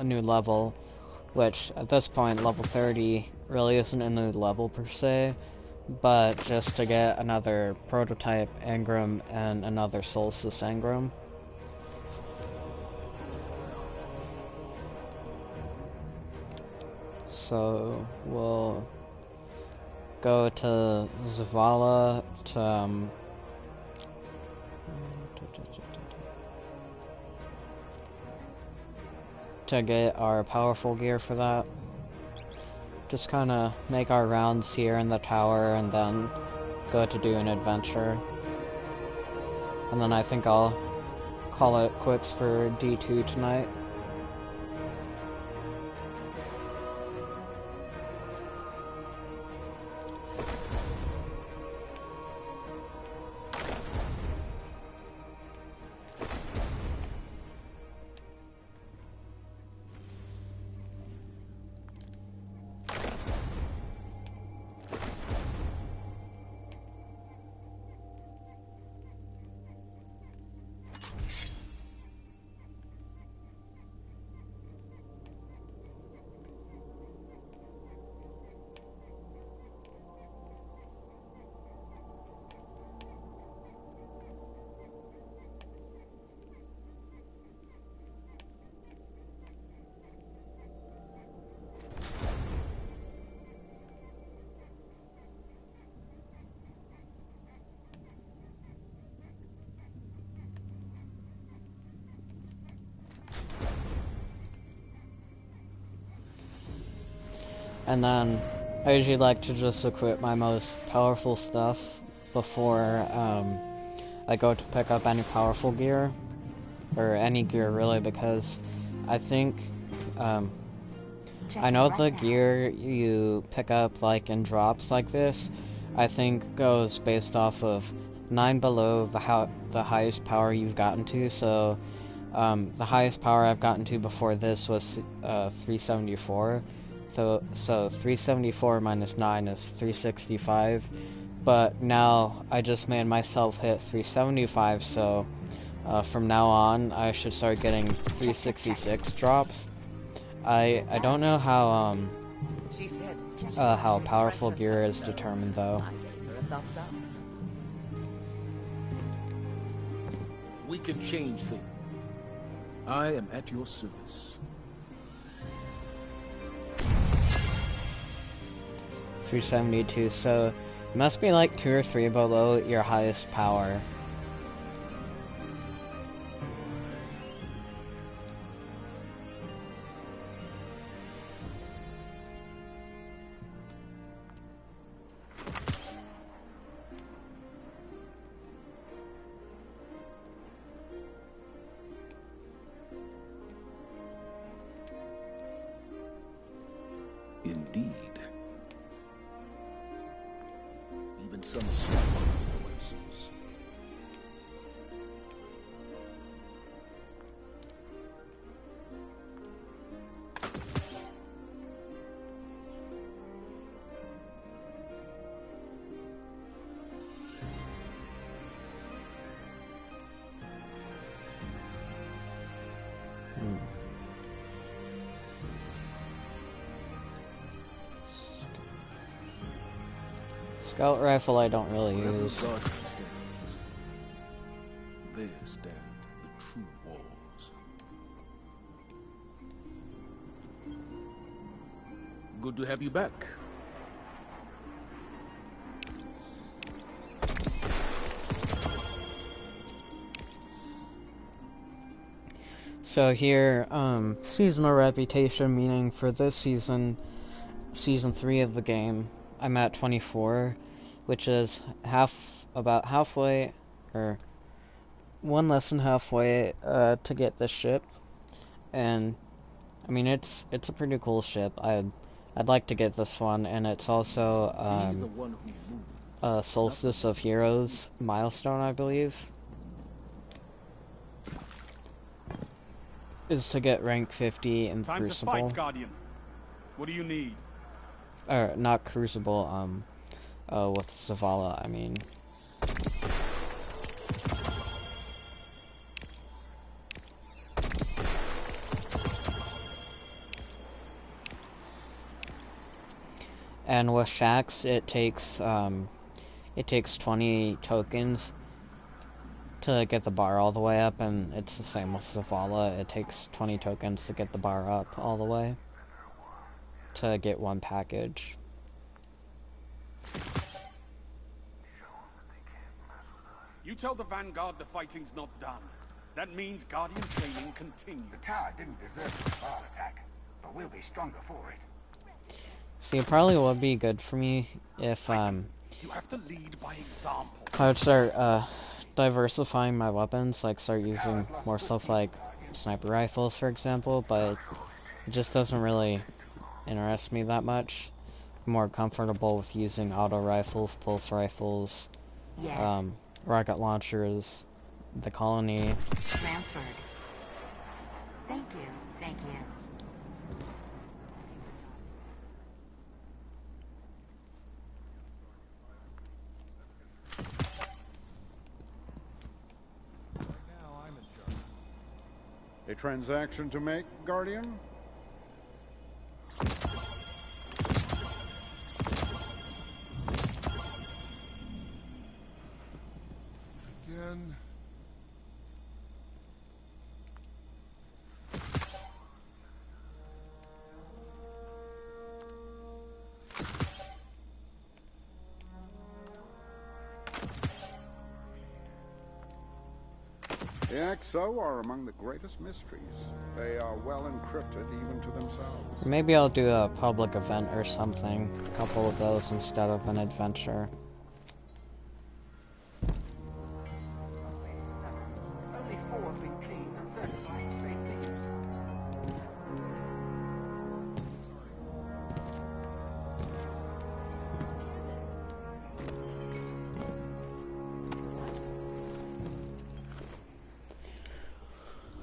new level, which at this point, level 30 really isn't a new level per se, but just to get another prototype engram and another Solstice engram. So we'll go to Zavala to get our powerful gear for that. Just kind of make our rounds here in the tower and then go to do an adventure. And then I think I'll call it quits for D2 tonight. And then I usually like to just equip my most powerful stuff before I go to pick up any powerful gear, or any gear really, because I think I know the gear you pick up like in drops like this, I think goes based off of 9 below the highest power you've gotten to. So the highest power I've gotten to before this was 374. So 374 minus 9 is 365, but now I just made myself hit 375, so from now on I should start getting 366 drops. I don't know how powerful gear is determined though. We can change things. I am at your service. 372, so it must be like 2 or 3 below your highest power. consequences. Scout rifle I don't really Wherever use. Guardian stands, there stand the true walls. Good to have you back. So here, seasonal reputation, meaning for this season, season 3 of the game, I'm at 24, which is about halfway, or one less than halfway, to get this ship. And I mean, it's a pretty cool ship. I'd like to get this one, and it's also a Solstice of Heroes milestone, I believe, is to get rank 50 in Time Crucible. to fight, Guardian. What do you need? Or not Crucible, with Zavala, I mean. And with Shaxx, it takes 20 tokens to get the bar all the way up, and it's the same with Zavala. It takes 20 tokens to get the bar up all the way to get one package. You tell the Vanguard the fighting's not done. That means Guardian training continues. The tower didn't deserve the Zavala attack, but we'll be stronger for it. See, it probably would be good for me if You have to lead by example. I would start diversifying my weapons, like start using more stuff like sniper rifles, for example, but it just doesn't really interest me that much. I'm more comfortable with using auto rifles, pulse rifles, Yes. rocket launchers, the colony. Transferred. Thank you. Thank you. A transaction to make, Guardian? Again. The XO are among the greatest mysteries. They are well encrypted even to themselves. Maybe I'll do a public event or something, a couple of those instead of an adventure. Only 4 have been cleaned and certified for safety use.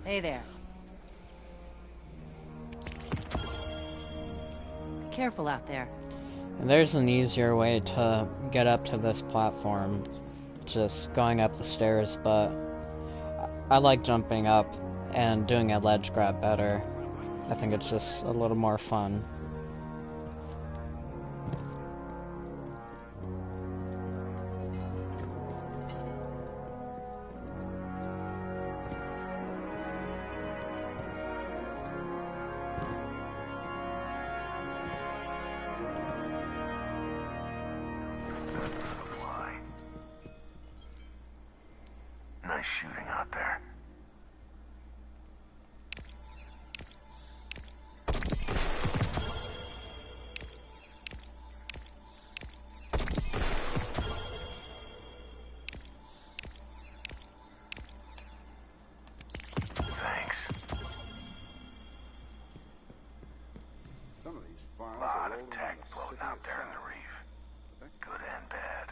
Hey there. Be careful out there. And there's an easier way to get up to this platform, just going up the stairs, but I like jumping up and doing a ledge grab better. I think it's just a little more fun. Nice shooting out there. Thanks. Some of these files Lot are of older tech than the floating city out there in the itself. reef. Good and bad.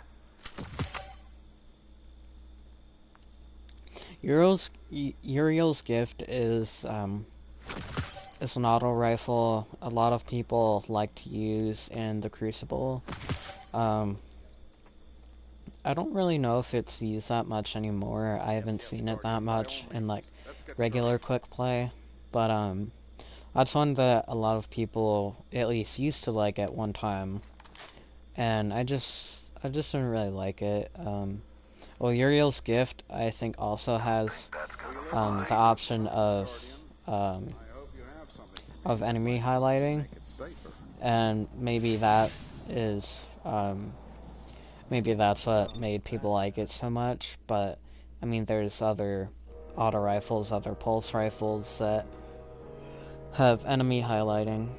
Uriel's gift is an auto rifle a lot of people like to use in the Crucible. I don't really know if it's used that much anymore. I haven't seen it that much in like regular quick play, but that's one that a lot of people at least used to like at one time, and I just didn't really like it. Well, Uriel's gift I think also has the option of enemy highlighting, and maybe that is maybe that's what made people like it so much. But I mean, there's other auto rifles, other pulse rifles that have enemy highlighting.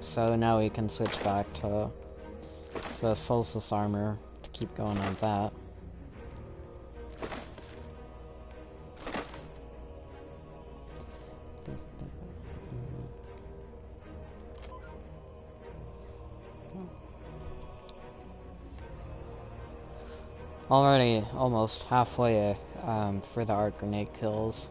So now we can switch back to the Solstice armor to keep going on that. Already almost halfway for the arc grenade kills.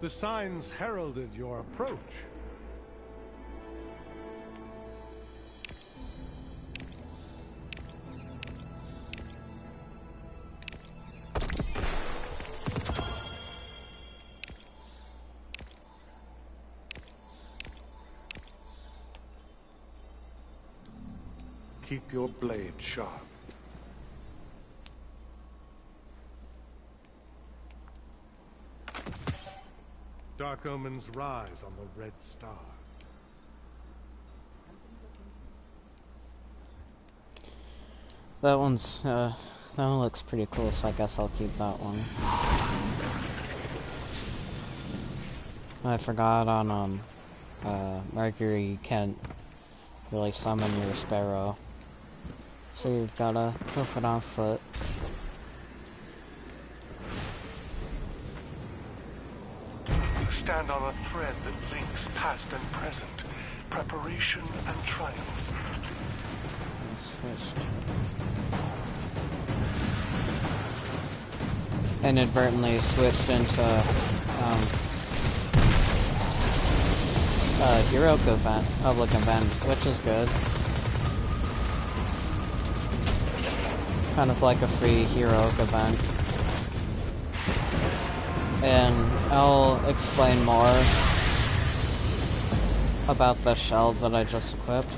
The signs heralded your approach. Keep your blade sharp. Dark omens rise on the red star. That one looks pretty cool, so I guess I'll keep that one. I forgot on Mercury you can't really summon your sparrow, so you've gotta hoof it on foot. Stand on a thread that links past and present, preparation and triumph. Inadvertently switched into Heroic event, public event, which is good. Kind of like a free Heroic event. And I'll explain more about the shell that I just equipped.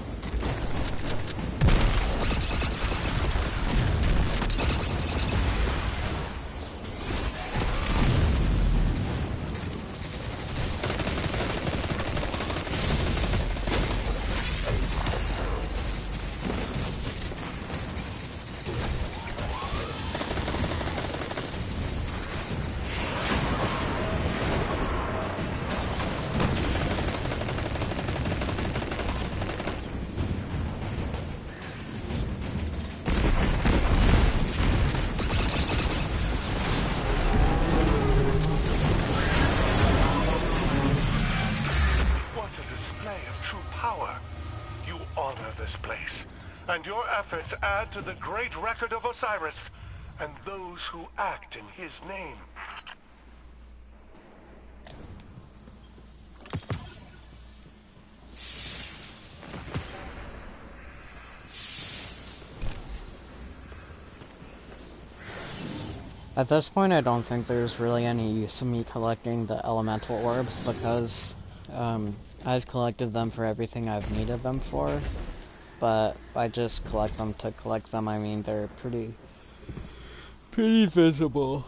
and your efforts add to the great record of Osiris and those who act in his name. At this point, I don't think there's really any use of me collecting the elemental orbs, because I've collected them for everything I've needed them for, but I just collect them to collect them. I mean, they're pretty visible.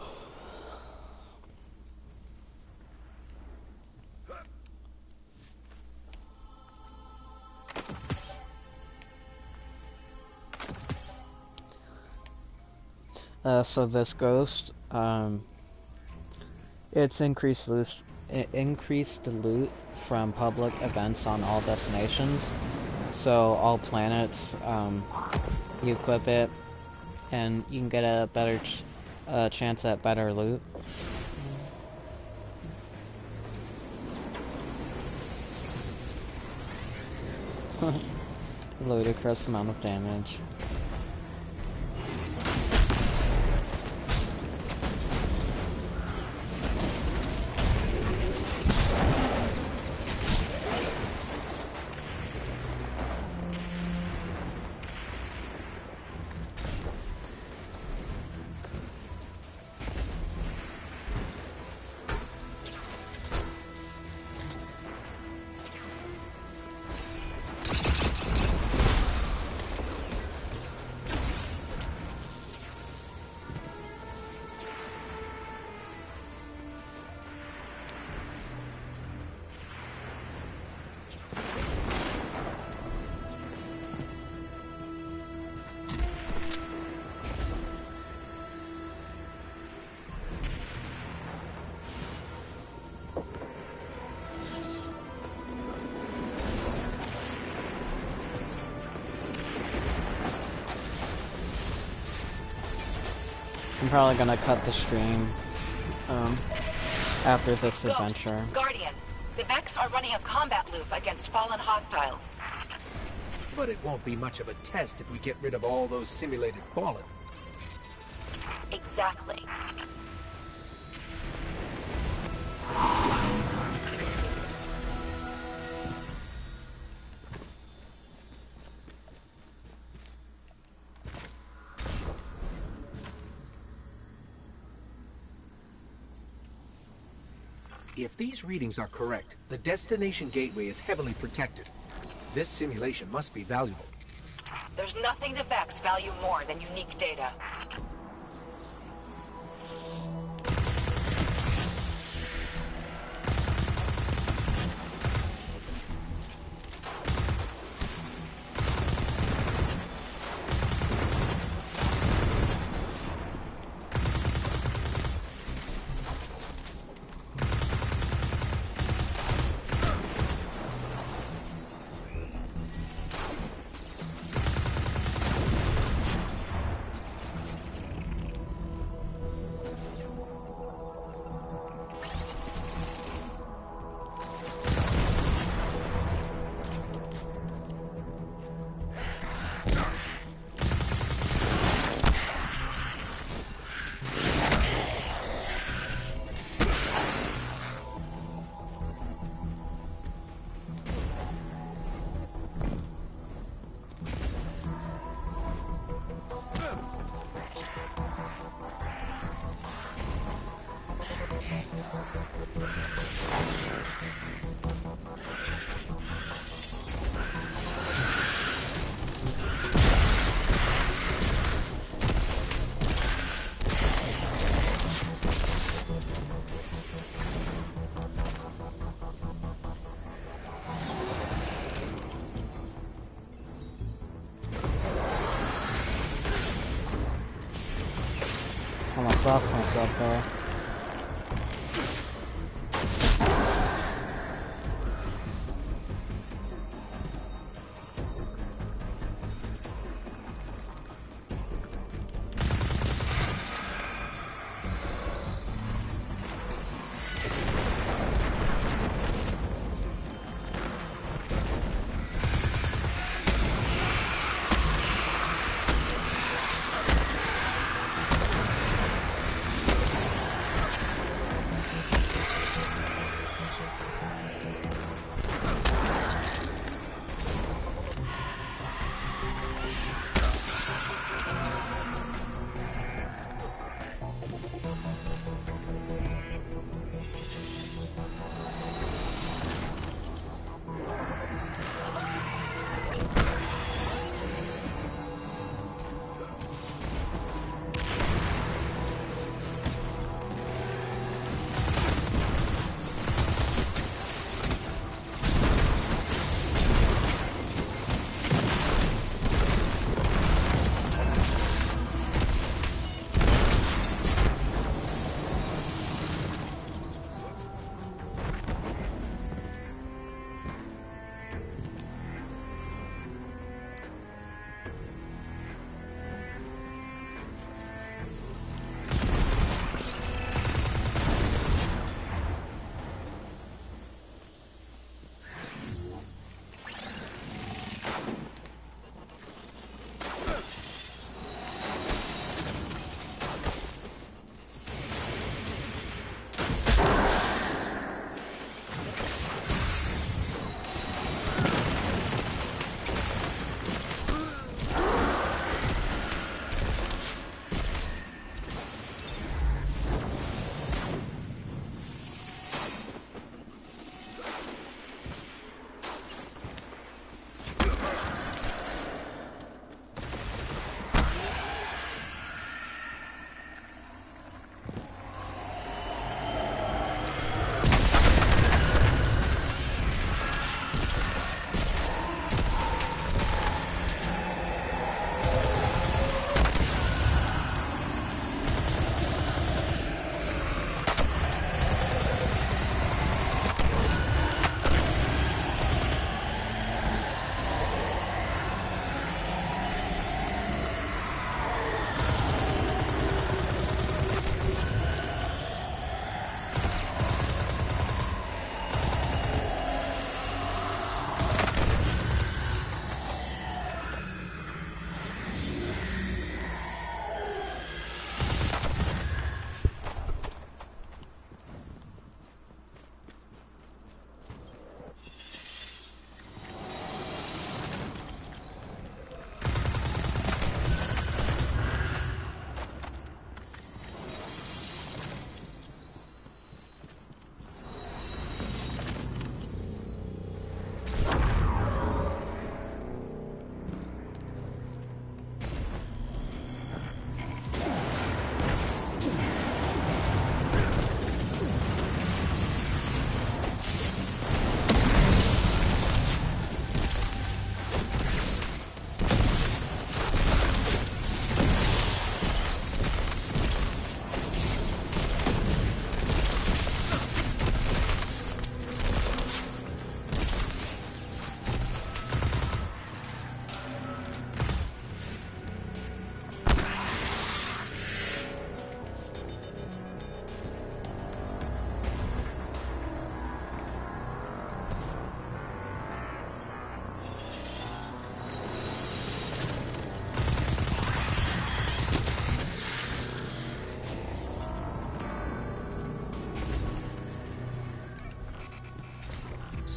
So this ghost, it's increased loot from public events on all destinations. So all planets, you equip it, and you can get a better chance at better loot. Ludicrous amount of damage. I'm probably gonna cut the stream after this adventure. Guardian, the Vex are running a combat loop against fallen hostiles. But it won't be much of a test if we get rid of all those simulated fallen. Exactly. If these readings are correct, the destination gateway is heavily protected. This simulation must be valuable. There's nothing the Vex value more than unique data. Almost lost myself there.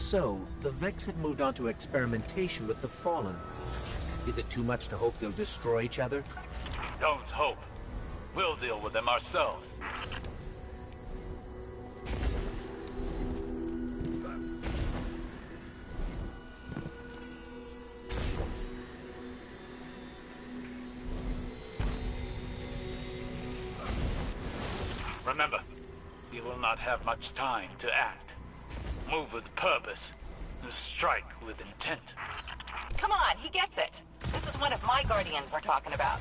so, the Vex had moved on to experimentation with the Fallen. Is it too much to hope they'll destroy each other? Don't hope. We'll deal with them ourselves. Remember, you will not have much time to act. Move with purpose, and strike with intent. Come on, he gets it. This is one of my guardians we're talking about.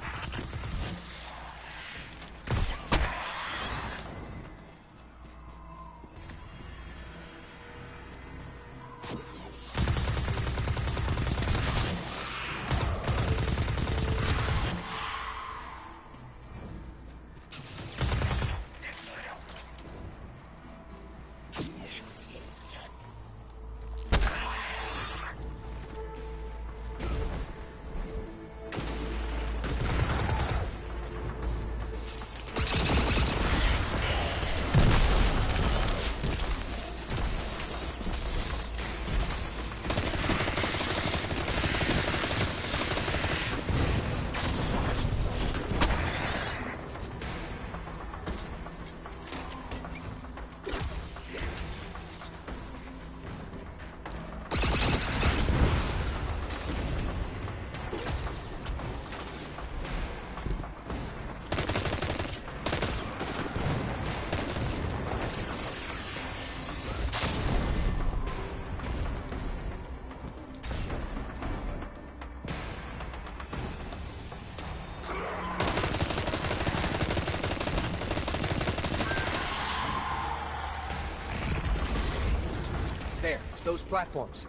There, those platforms.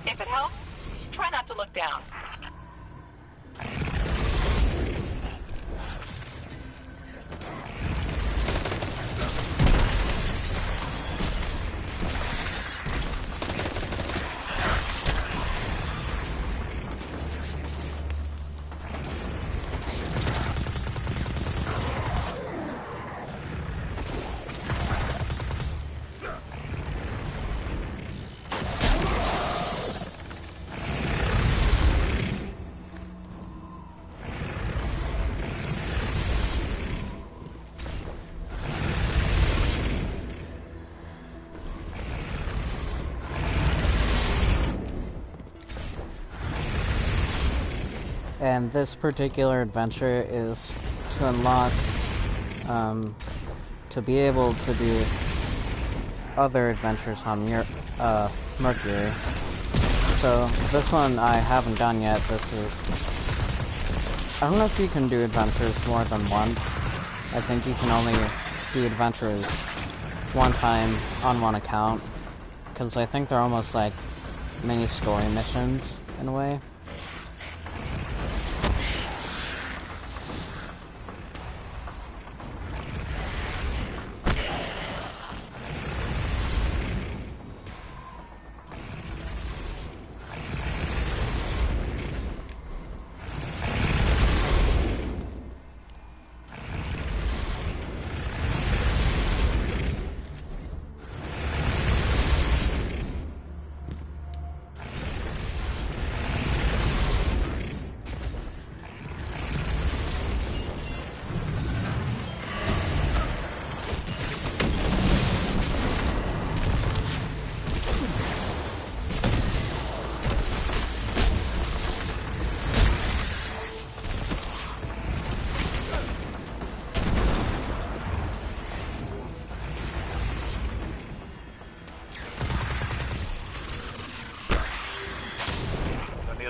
If it helps, try not to look down. And this particular adventure is to unlock, to be able to do other adventures on Mercury. So this one I haven't done yet. This is, I don't know if you can do adventures more than once. I think you can only do adventures one time on one account, because I think they're almost like mini story missions in a way.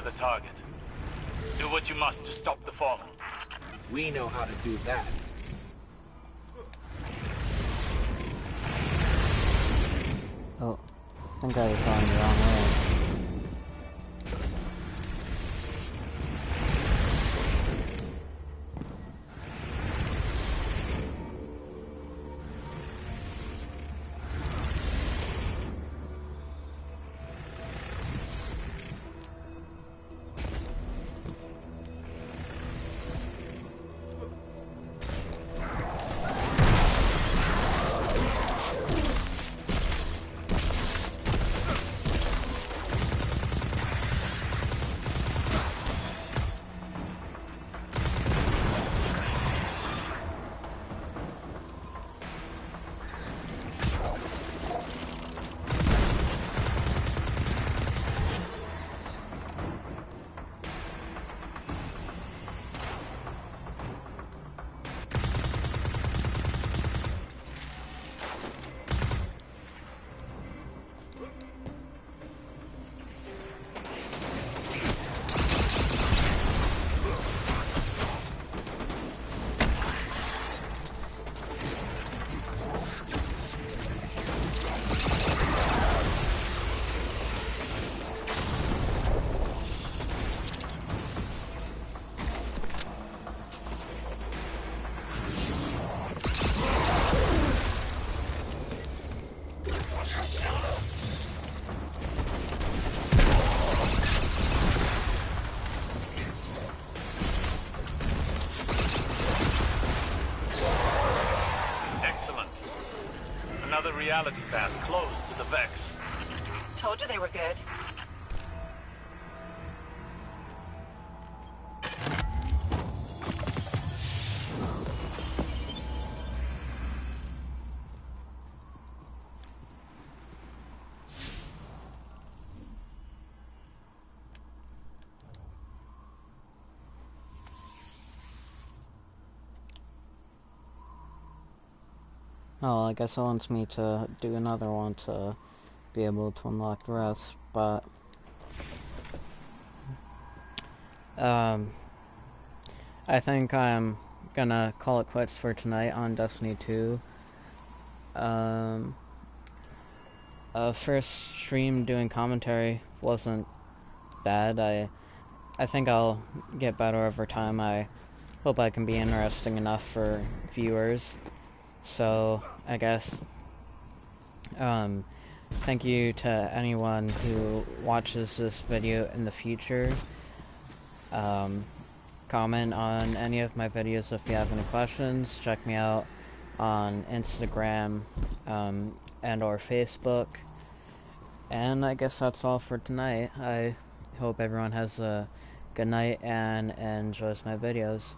The target. Do what you must to stop the Fallen. We know how to do that. Oh, I think I was going the wrong way. reality path closed to the Vex. Told you they were good. Oh, I guess it wants me to do another one to be able to unlock the rest, but I think I'm gonna call it quits for tonight on Destiny 2. First stream doing commentary wasn't bad. I think I'll get better over time. I hope I can be interesting enough for viewers. So, I guess, thank you to anyone who watches this video in the future. Comment on any of my videos if you have any questions. Check me out on Instagram, and or Facebook. And I guess that's all for tonight. I hope everyone has a good night and enjoys my videos.